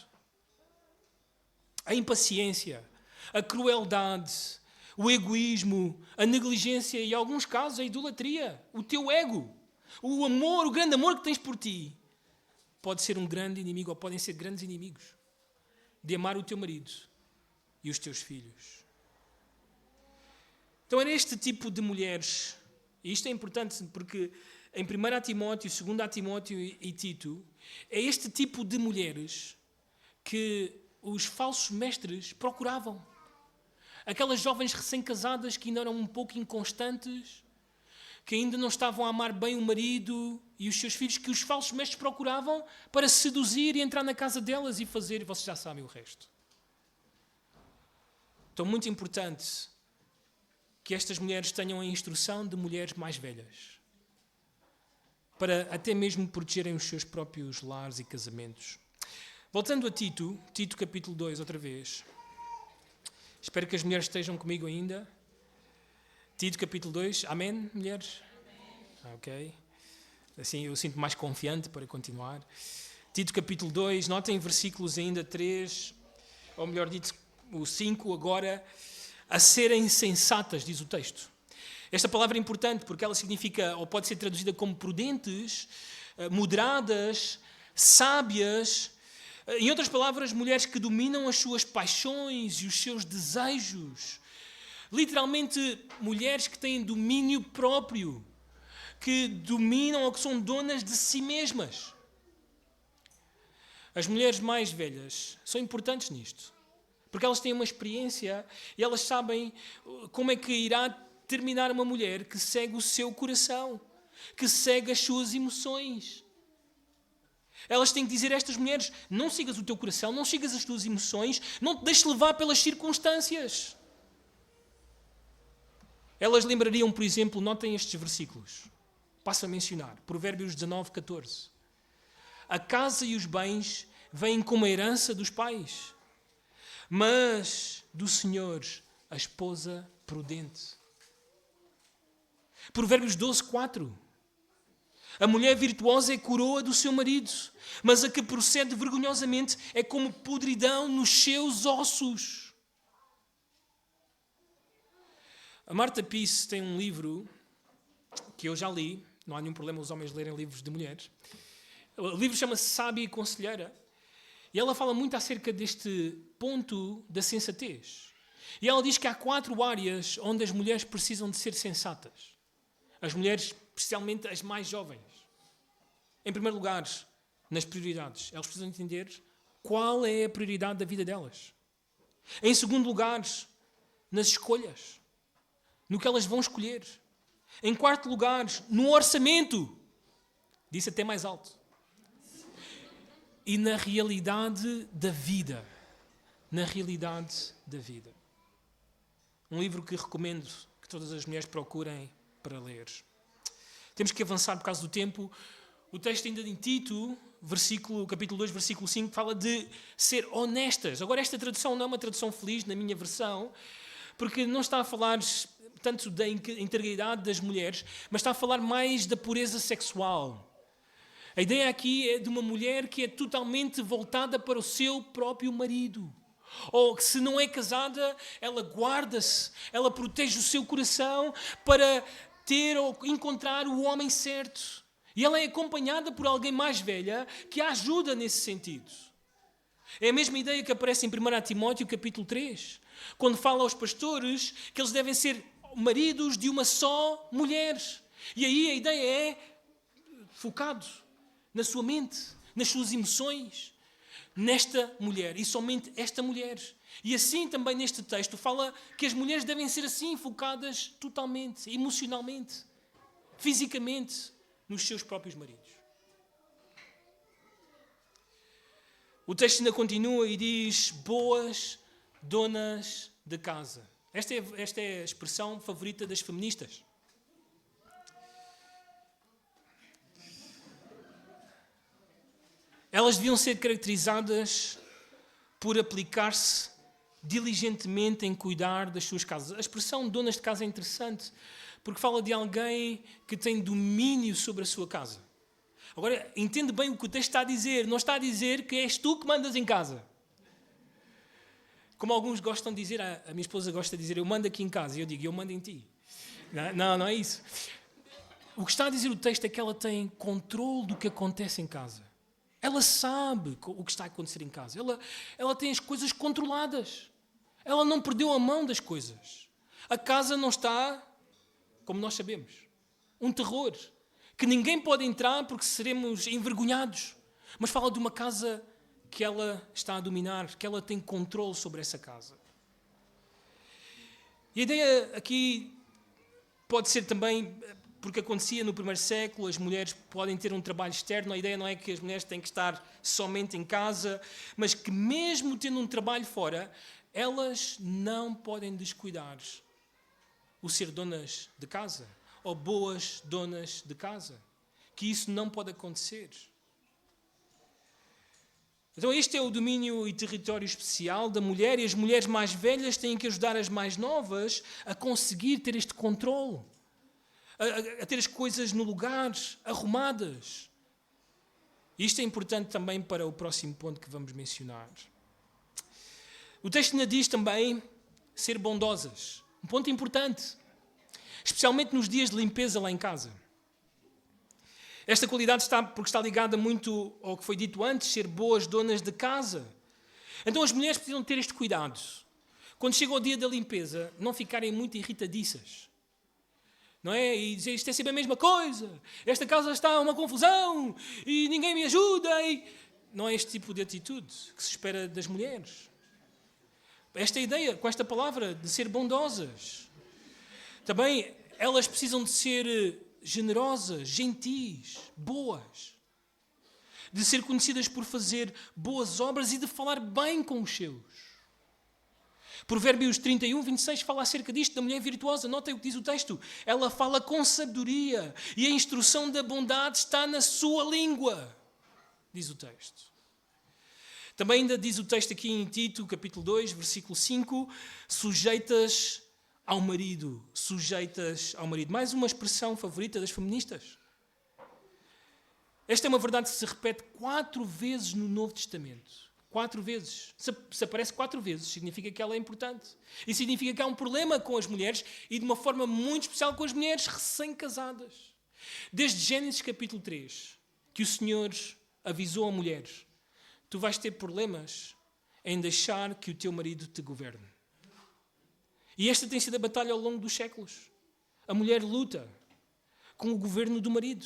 A impaciência, a crueldade, o egoísmo, a negligência e, em alguns casos, a idolatria, o teu ego, o amor, o grande amor que tens por ti, pode ser um grande inimigo, ou podem ser grandes inimigos de amar o teu marido e os teus filhos. Então era este tipo de mulheres, e isto é importante porque em 1 Timóteo, 2 Timóteo e Tito, é este tipo de mulheres que os falsos mestres procuravam. Aquelas jovens recém-casadas que ainda eram um pouco inconstantes, que ainda não estavam a amar bem o marido e os seus filhos, que os falsos mestres procuravam para seduzir e entrar na casa delas e fazer, vocês já sabem o resto. Então, muito importante que estas mulheres tenham a instrução de mulheres mais velhas, para até mesmo protegerem os seus próprios lares e casamentos. Voltando a Tito, Tito capítulo 2, outra vez. Espero que as mulheres estejam comigo ainda. Tito capítulo 2, amém, mulheres? Amém. Ok. Assim eu sinto mais confiante para continuar. Tito capítulo 2, notem versículos ainda 3, ou melhor dito, o 5 agora. A serem sensatas, diz o texto. Esta palavra é importante porque ela significa, ou pode ser traduzida como prudentes, moderadas, sábias. Em outras palavras, mulheres que dominam as suas paixões e os seus desejos. Literalmente, mulheres que têm domínio próprio, que dominam ou que são donas de si mesmas. As mulheres mais velhas são importantes nisto, porque elas têm uma experiência e elas sabem como é que irá terminar uma mulher que segue o seu coração, que segue as suas emoções. Elas têm que dizer a estas mulheres: não sigas o teu coração, não sigas as tuas emoções, não te deixes levar pelas circunstâncias. Elas lembrariam, por exemplo, notem estes versículos. Passo a mencionar. Provérbios 19, 14. A casa e os bens vêm como a herança dos pais, mas do Senhor a esposa prudente. Provérbios 12, 4. A mulher virtuosa é coroa do seu marido, mas a que procede vergonhosamente é como podridão nos seus ossos. A Martha Peace tem um livro que eu já li. Não há nenhum problema os homens lerem livros de mulheres. O livro chama-se Sábia e Conselheira. E ela fala muito acerca deste ponto da sensatez. E ela diz que há 4 áreas onde as mulheres precisam de ser sensatas. As mulheres, especialmente as mais jovens. Em primeiro lugar, nas prioridades. Elas precisam entender qual é a prioridade da vida delas. Em segundo lugar, nas escolhas. No que elas vão escolher. Em quarto lugar, no orçamento. Disse até mais alto. E na realidade da vida. Na realidade da vida. Um livro que recomendo que todas as mulheres procurem para ler. Temos que avançar por causa do tempo. O texto ainda em Tito, capítulo 2, versículo 5, fala de ser honestas. Agora, esta tradução não é uma tradução feliz na minha versão, porque não está a falar tanto da integridade das mulheres, mas está a falar mais da pureza sexual. A ideia aqui é de uma mulher que é totalmente voltada para o seu próprio marido. Ou que, se não é casada, ela guarda-se, ela protege o seu coração para ter ou encontrar o homem certo. E ela é acompanhada por alguém mais velha que a ajuda nesse sentido. É a mesma ideia que aparece em 1 Timóteo capítulo 3, quando fala aos pastores que eles devem ser maridos de uma só mulher. E aí a ideia é focado na sua mente, nas suas emoções, nesta mulher e somente esta mulher. E assim também neste texto fala que as mulheres devem ser assim, focadas totalmente, emocionalmente, fisicamente, nos seus próprios maridos. O texto ainda continua e diz: boas donas de casa. Esta é a expressão favorita das feministas. Elas deviam ser caracterizadas por aplicar-se diligentemente em cuidar das suas casas. A expressão donas de casa é interessante, porque fala de alguém que tem domínio sobre a sua casa. Agora, entende bem o que o texto está a dizer. Não está a dizer que és tu que mandas em casa. Como alguns gostam de dizer, a minha esposa gosta de dizer, eu mando aqui em casa. E eu digo, eu mando em ti. Não é isso. O que está a dizer o texto é que ela tem controle do que acontece em casa. Ela sabe o que está a acontecer em casa. Ela tem as coisas controladas. Ela não perdeu a mão das coisas. A casa não está, como nós sabemos, um terror. Que ninguém pode entrar porque seremos envergonhados. Mas fala de uma casa que ela está a dominar, que ela tem controle sobre essa casa. E a ideia aqui pode ser também, porque acontecia no primeiro século, as mulheres podem ter um trabalho externo. A ideia não é que as mulheres têm que estar somente em casa, mas que mesmo tendo um trabalho fora, elas não podem descuidar o ser donas de casa, ou boas donas de casa. Que isso não pode acontecer. Então este é o domínio e território especial da mulher, e as mulheres mais velhas têm que ajudar as mais novas a conseguir ter este controle. A ter as coisas no lugar, arrumadas. Isto é importante também para o próximo ponto que vamos mencionar. O texto ainda diz também ser bondosas. Um ponto importante. especialmente nos dias de limpeza lá em casa. Esta qualidade está ligada muito ao que foi dito antes, ser boas donas de casa. Então as mulheres precisam ter este cuidado. Quando chega o dia da limpeza, não ficarem muito irritadiças. Não é? E dizer, isto é sempre a mesma coisa. Esta casa está uma confusão e ninguém me ajuda. Não é este tipo de atitude que se espera das mulheres. Esta ideia, com esta palavra, de ser bondosas. Também elas precisam de ser generosas, gentis, boas. De ser conhecidas por fazer boas obras e de falar bem com os seus. Provérbios 31, 26 fala acerca disto, da mulher virtuosa. Notem o que diz o texto. Ela fala com sabedoria e a instrução da bondade está na sua língua. Diz o texto. Também ainda diz o texto aqui em Tito, capítulo 2, versículo 5, sujeitas ao marido. Sujeitas ao marido. Mais uma expressão favorita das feministas. Esta é uma verdade que se repete 4 vezes no Novo Testamento. 4 vezes. Se aparece 4 vezes, significa que ela é importante. E significa que há um problema com as mulheres e de uma forma muito especial com as mulheres recém-casadas. Desde Gênesis capítulo 3, que o Senhor avisou a mulheres, tu vais ter problemas em deixar que o teu marido te governe. E esta tem sido a batalha ao longo dos séculos. A mulher luta com o governo do marido.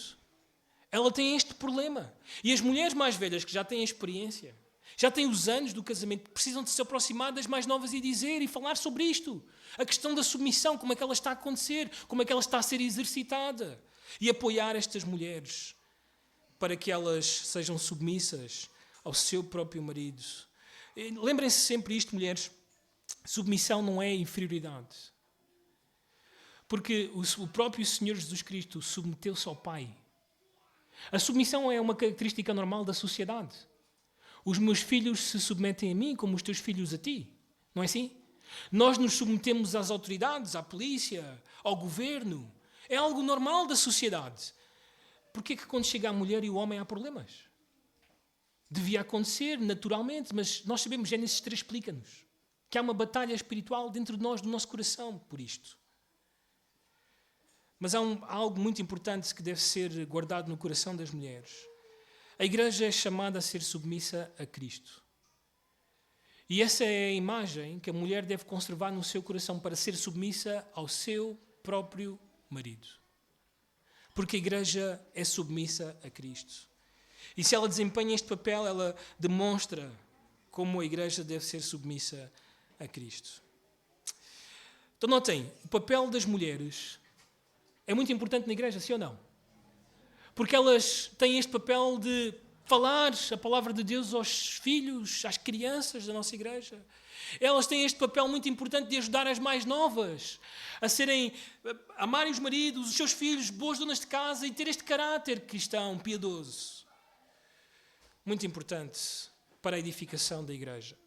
Ela tem este problema. E as mulheres mais velhas, que já têm a experiência, já têm os anos do casamento, precisam de se aproximar das mais novas e dizer e falar sobre isto. A questão da submissão, como é que ela está a acontecer, como é que ela está a ser exercitada. E apoiar estas mulheres para que elas sejam submissas ao seu próprio marido. E lembrem-se sempre isto, mulheres, submissão não é inferioridade. Porque o próprio Senhor Jesus Cristo submeteu-se ao Pai. A submissão é uma característica normal da sociedade. Os meus filhos se submetem a mim como os teus filhos a ti. Não é assim? Nós nos submetemos às autoridades, à polícia, ao governo. É algo normal da sociedade. Porquê que quando chega a mulher e o homem há problemas? Devia acontecer naturalmente, mas nós sabemos, Gênesis 3 explica-nos que há uma batalha espiritual dentro de nós, do nosso coração, por isto. Mas há algo muito importante que deve ser guardado no coração das mulheres. A igreja é chamada a ser submissa a Cristo. E essa é a imagem que a mulher deve conservar no seu coração para ser submissa ao seu próprio marido. Porque a igreja é submissa a Cristo. E se ela desempenha este papel, ela demonstra como a igreja deve ser submissa a Cristo. Então notem, o papel das mulheres é muito importante na igreja, sim ou não? Porque elas têm este papel de falar a palavra de Deus aos filhos, às crianças da nossa igreja. Elas têm este papel muito importante de ajudar as mais novas a amarem os maridos, os seus filhos, boas donas de casa e ter este caráter cristão, piedoso. Muito importante para a edificação da igreja.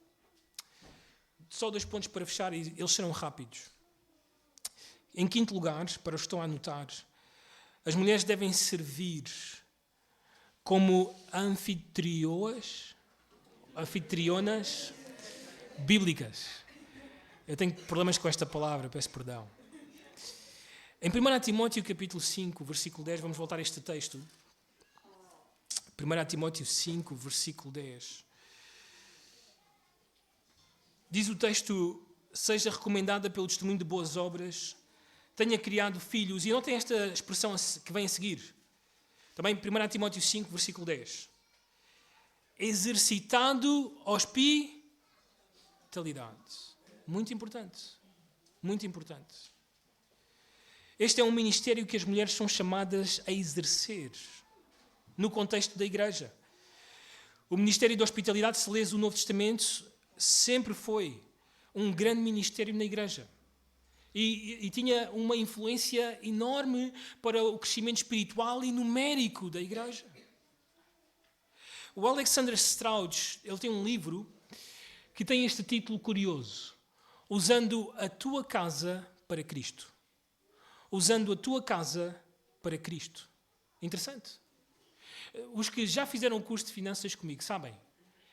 Só 2 pontos para fechar e eles serão rápidos. Em 5º lugar, para os que estão a anotar, as mulheres devem servir como anfitrionas bíblicas. Eu tenho problemas com esta palavra, peço perdão. Em 1 Timóteo capítulo 5, versículo 10, vamos voltar a este texto. 1 Timóteo 5, versículo 10. Diz o texto, seja recomendada pelo testemunho de boas obras, tenha criado filhos. E notem esta expressão que vem a seguir. Também 1 Timóteo 5, versículo 10. Exercitado hospitalidade. Muito importante. Muito importante. Este é um ministério que as mulheres são chamadas a exercer no contexto da igreja. O ministério da hospitalidade, se lês o Novo Testamento, sempre foi um grande ministério na igreja. E tinha uma influência enorme para o crescimento espiritual e numérico da igreja. O Alexander Stroud, ele tem um livro que tem este título curioso: Usando a tua casa para Cristo. Usando a tua casa para Cristo. Interessante. Os que já fizeram o curso de finanças comigo sabem,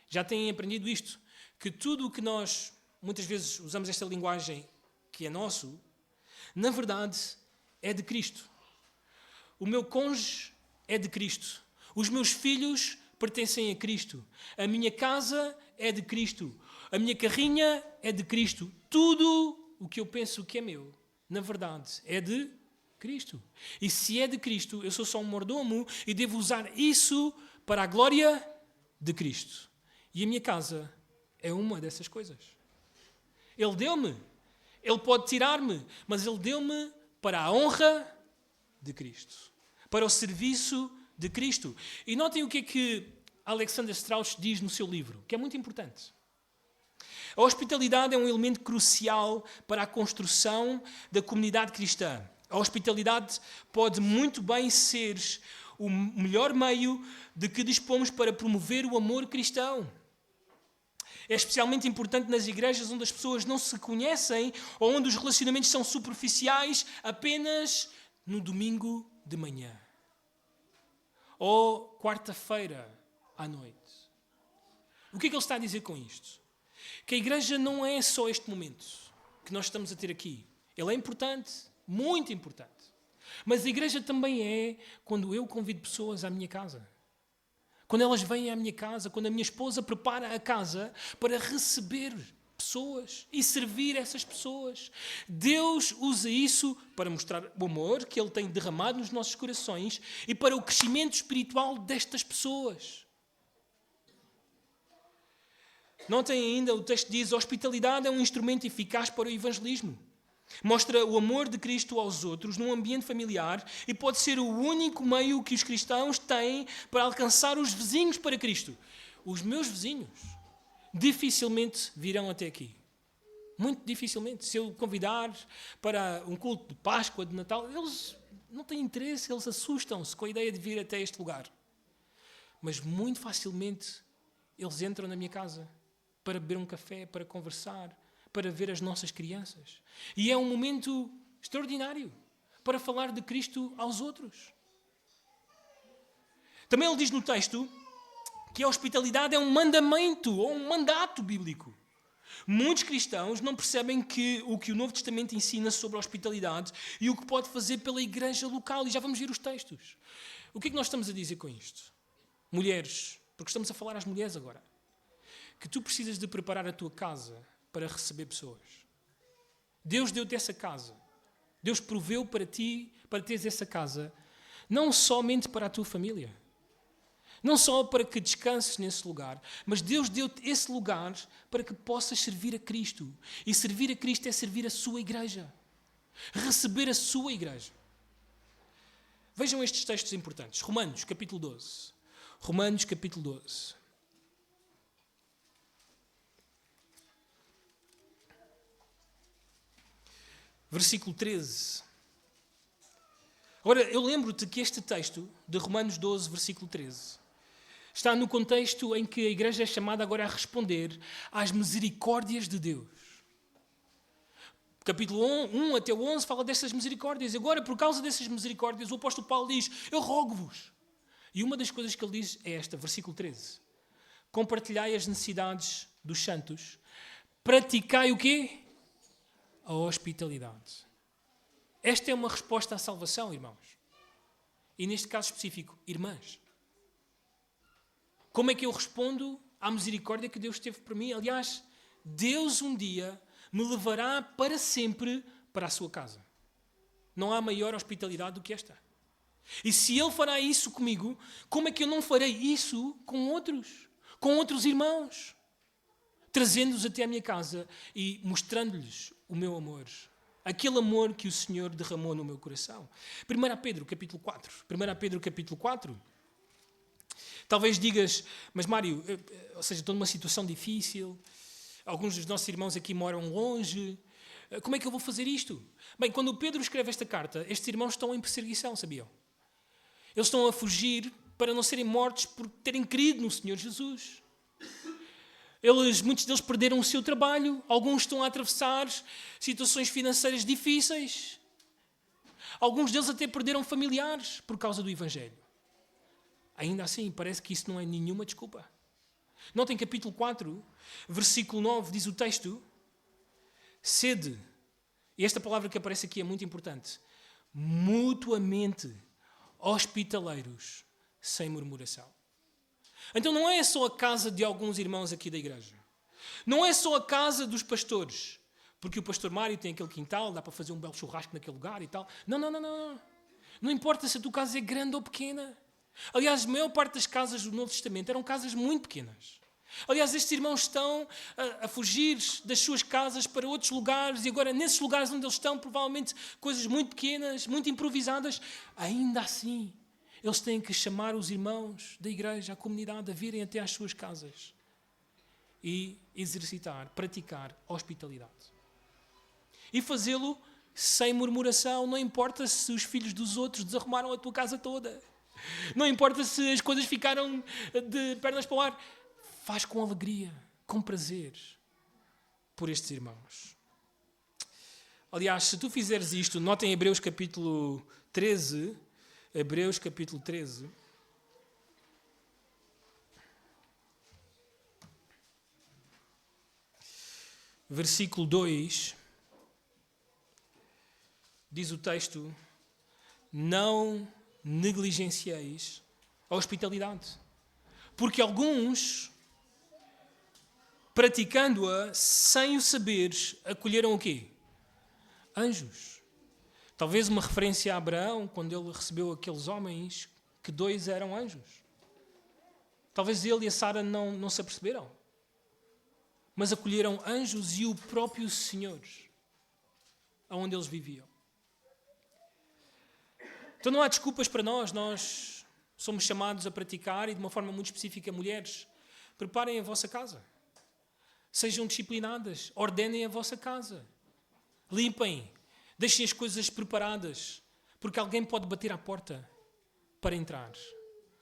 já têm aprendido isto, que tudo o que nós, muitas vezes usamos esta linguagem que é nosso, na verdade é de Cristo. O meu cônjuge é de Cristo. Os meus filhos pertencem a Cristo. A minha casa é de Cristo. A minha carrinha é de Cristo. Tudo o que eu penso que é meu, na verdade, é de Cristo. E se é de Cristo, eu sou só um mordomo e devo usar isso para a glória de Cristo. E a minha casa é uma dessas coisas. Ele deu-me. Ele pode tirar-me, mas Ele deu-me para a honra de Cristo. Para o serviço de Cristo. E notem o que Alexander Strauss diz no seu livro, que é muito importante. A hospitalidade é um elemento crucial para a construção da comunidade cristã. A hospitalidade pode muito bem ser o melhor meio de que dispomos para promover o amor cristão. É especialmente importante nas igrejas onde as pessoas não se conhecem ou onde os relacionamentos são superficiais apenas no domingo de manhã ou quarta-feira à noite. O que é que ele está a dizer com isto? Que a igreja não é só este momento que nós estamos a ter aqui. Ele é importante, muito importante. Mas a igreja também é quando eu convido pessoas à minha casa. Quando elas vêm à minha casa, quando a minha esposa prepara a casa para receber pessoas e servir essas pessoas. Deus usa isso para mostrar o amor que Ele tem derramado nos nossos corações e para o crescimento espiritual destas pessoas. Notem ainda, o texto diz: a hospitalidade é um instrumento eficaz para o evangelismo. Mostra o amor de Cristo aos outros num ambiente familiar e pode ser o único meio que os cristãos têm para alcançar os vizinhos para Cristo. Os meus vizinhos dificilmente virão até aqui. Muito dificilmente. Se eu convidar para um culto de Páscoa, de Natal, eles não têm interesse, eles assustam-se com a ideia de vir até este lugar. Mas muito facilmente eles entram na minha casa para beber um café, para conversar, para ver as nossas crianças. E é um momento extraordinário para falar de Cristo aos outros. Também ele diz no texto que a hospitalidade é um mandamento ou um mandato bíblico. Muitos cristãos não percebem o que o Novo Testamento ensina sobre a hospitalidade e o que pode fazer pela igreja local. E já vamos ver os textos. O que é que nós estamos a dizer com isto? Mulheres, porque estamos a falar às mulheres agora, que tu precisas de preparar a tua casa para receber pessoas. Deus deu-te essa casa. Deus proveu para ti, para teres essa casa, não somente para a tua família, não só para que descanses nesse lugar, mas Deus deu-te esse lugar para que possas servir a Cristo. E servir a Cristo é servir a sua igreja. Receber a sua igreja. Vejam estes textos importantes. Romanos, capítulo 12. Romanos, capítulo 12. Versículo 13. Agora, eu lembro-te que este texto de Romanos 12, versículo 13, está no contexto em que a igreja é chamada agora a responder às misericórdias de Deus. Capítulo 1 até o 11 fala destas misericórdias. Agora, por causa dessas misericórdias, o apóstolo Paulo diz: eu rogo-vos. E uma das coisas que ele diz é esta, versículo 13. Compartilhai as necessidades dos santos. Praticai o quê? A hospitalidade. Esta é uma resposta à salvação, irmãos. E neste caso específico, irmãs. Como é que eu respondo à misericórdia que Deus teve por mim? Aliás, Deus um dia me levará para sempre para a sua casa. Não há maior hospitalidade do que esta. E se Ele fará isso comigo, como é que eu não farei isso com outros irmãos? Trazendo-os até à minha casa e mostrando-lhes o meu amor. Aquele amor que o Senhor derramou no meu coração. 1 Pedro, capítulo 4. 1 Pedro, capítulo 4. Talvez digas, mas Mário, ou seja, estou numa situação difícil, alguns dos nossos irmãos aqui moram longe, como é que eu vou fazer isto? Bem, quando o Pedro escreve esta carta, estes irmãos estão em perseguição, sabiam? Eles estão a fugir para não serem mortos por terem crido no Senhor Jesus. Muitos deles perderam o seu trabalho, alguns estão a atravessar situações financeiras difíceis, alguns deles até perderam familiares por causa do Evangelho. Ainda assim, parece que isso não é nenhuma desculpa. Notem capítulo 4, versículo 9, diz o texto: sede, e esta palavra que aparece aqui é muito importante, mutuamente hospitaleiros, sem murmuração. Então não é só a casa de alguns irmãos aqui da igreja. Não é só a casa dos pastores. Porque o pastor Mário tem aquele quintal, dá para fazer um belo churrasco naquele lugar e tal. Não. Não importa se a tua casa é grande ou pequena. Aliás, a maior parte das casas do Novo Testamento eram casas muito pequenas. Aliás, estes irmãos estão a fugir das suas casas para outros lugares e agora, nesses lugares onde eles estão, provavelmente coisas muito pequenas, muito improvisadas, ainda assim, eles têm que chamar os irmãos da igreja, a comunidade, a virem até às suas casas e exercitar, praticar hospitalidade. E fazê-lo sem murmuração. Não importa se os filhos dos outros desarrumaram a tua casa toda. Não importa se as coisas ficaram de pernas para o ar. Faz com alegria, com prazer, por estes irmãos. Aliás, se tu fizeres isto, notem Hebreus capítulo 13. Hebreus capítulo 13. Versículo 2. Diz o texto: não negligencieis a hospitalidade. Porque alguns, praticando-a sem o saberes, acolheram o quê? Anjos. Talvez uma referência a Abraão, quando ele recebeu aqueles homens, que 2 eram anjos. Talvez ele e a Sara não se aperceberam. Mas acolheram anjos e o próprio Senhor, aonde eles viviam. Então não há desculpas para nós somos chamados a praticar e de uma forma muito específica, mulheres, preparem a vossa casa. Sejam disciplinadas, ordenem a vossa casa. Limpem, deixem as coisas preparadas, porque alguém pode bater à porta para entrar.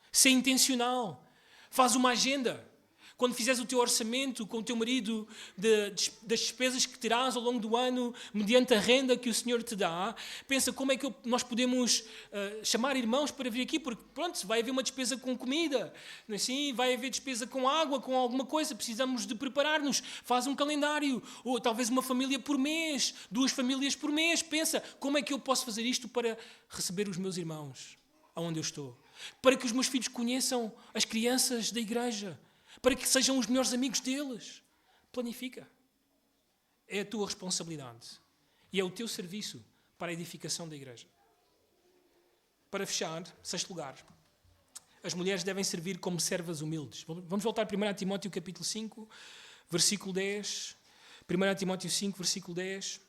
Ser intencional, faz uma agenda. Quando fizeres o teu orçamento com o teu marido das despesas que terás ao longo do ano, mediante a renda que o Senhor te dá, pensa como é que nós podemos chamar irmãos para vir aqui, porque pronto, vai haver uma despesa com comida, assim, vai haver despesa com água, com alguma coisa, precisamos de preparar-nos. Faz um calendário, ou talvez uma família por mês, 2 famílias por mês. Pensa, como é que eu posso fazer isto para receber os meus irmãos aonde eu estou? Para que os meus filhos conheçam as crianças da igreja, para que sejam os melhores amigos deles. Planifica. É a tua responsabilidade. E é o teu serviço para a edificação da igreja. Para fechar, 6º lugar, as mulheres devem servir como servas humildes. Vamos voltar a 1 Timóteo capítulo 5, versículo 10. 1 Timóteo 5, versículo 10.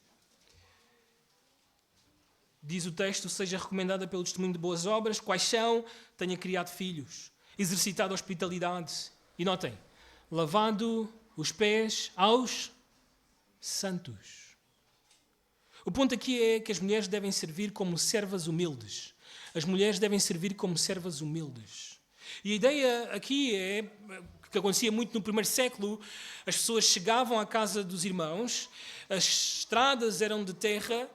Diz o texto: seja recomendada pelo testemunho de boas obras. Quais são? Tenha criado filhos, exercitado hospitalidade. E notem, lavado os pés aos santos. O ponto aqui é que as mulheres devem servir como servas humildes. As mulheres devem servir como servas humildes. E a ideia aqui é, que acontecia muito no primeiro século, as pessoas chegavam à casa dos irmãos, as estradas eram de terra,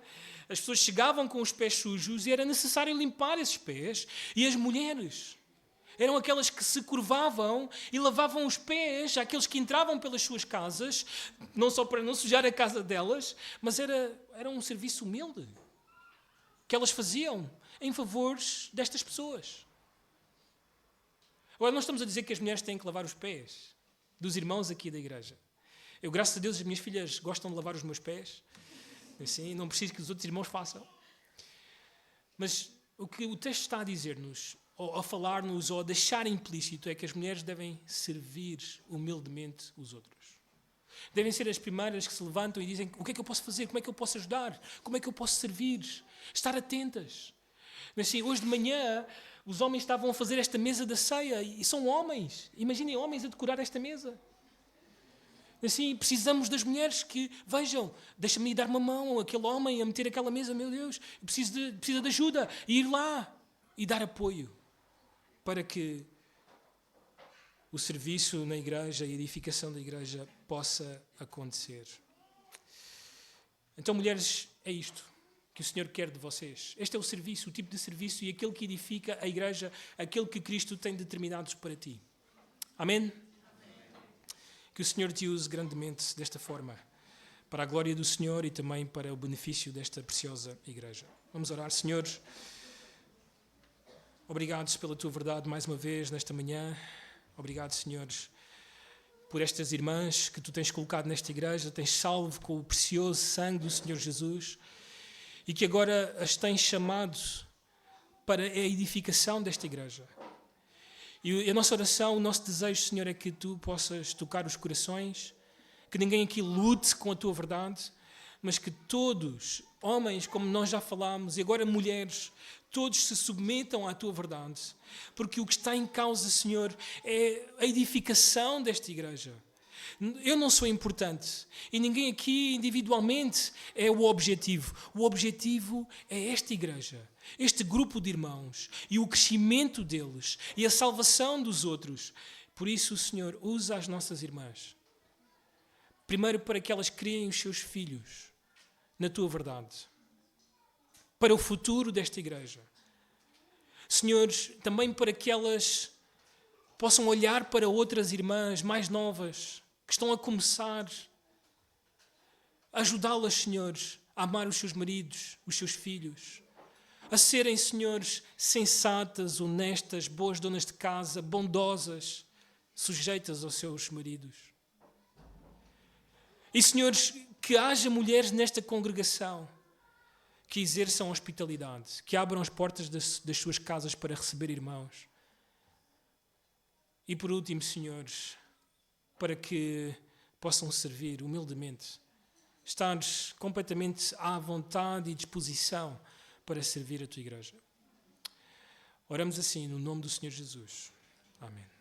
as pessoas chegavam com os pés sujos e era necessário limpar esses pés. E as mulheres eram aquelas que se curvavam e lavavam os pés àqueles que entravam pelas suas casas, não só para não sujar a casa delas, mas era um serviço humilde que elas faziam em favor destas pessoas. Agora, não estamos a dizer que as mulheres têm que lavar os pés dos irmãos aqui da igreja. Eu, graças a Deus, as minhas filhas gostam de lavar os meus pés. Assim, não preciso que os outros irmãos façam. Mas o que o texto está a dizer-nos, ou a falar-nos, ou a deixar implícito, é que as mulheres devem servir humildemente os outros. Devem ser as primeiras que se levantam e dizem: o que é que eu posso fazer? Como é que eu posso ajudar? Como é que eu posso servir? Estar atentas. Assim, hoje de manhã, os homens estavam a fazer esta mesa da ceia, e são homens. Imaginem homens a decorar esta mesa. Assim, precisamos das mulheres que, vejam, deixa-me ir dar uma mão àquele homem a meter aquela mesa, meu Deus, precisa de ajuda, e ir lá e dar apoio para que o serviço na igreja e a edificação da igreja possa acontecer. Então, mulheres, é isto que o Senhor quer de vocês. Este é o serviço, o tipo de serviço e aquele que edifica a igreja, aquele que Cristo tem determinados para ti. Amém? Que o Senhor te use grandemente desta forma, para a glória do Senhor e também para o benefício desta preciosa igreja. Vamos orar. Senhor, obrigados pela tua verdade mais uma vez nesta manhã. Obrigado, Senhor, por estas irmãs que tu tens colocado nesta igreja, tens salvo com o precioso sangue do Senhor Jesus e que agora as tens chamado para a edificação desta igreja. E a nossa oração, o nosso desejo, Senhor, é que tu possas tocar os corações, que ninguém aqui lute com a tua verdade, mas que todos, homens, como nós já falámos, e agora mulheres, todos se submetam à tua verdade, porque o que está em causa, Senhor, é a edificação desta igreja. Eu não sou importante e ninguém aqui individualmente é o objetivo. O objetivo é esta igreja, este grupo de irmãos e o crescimento deles e a salvação dos outros. Por isso, Senhor, usa as nossas irmãs. Primeiro para que elas criem os seus filhos na tua verdade, para o futuro desta igreja. Senhor, também para que elas possam olhar para outras irmãs mais novas, que estão a começar, ajudá-las, Senhor, a amar os seus maridos, os seus filhos, a serem, senhores, sensatas, honestas, boas donas de casa, bondosas, sujeitas aos seus maridos. E, senhores, que haja mulheres nesta congregação que exerçam hospitalidade, que abram as portas das suas casas para receber irmãos. E, por último, senhores, para que possam servir humildemente, estar completamente à vontade e disposição para servir a tua igreja. Oramos assim no nome do Senhor Jesus. Amém.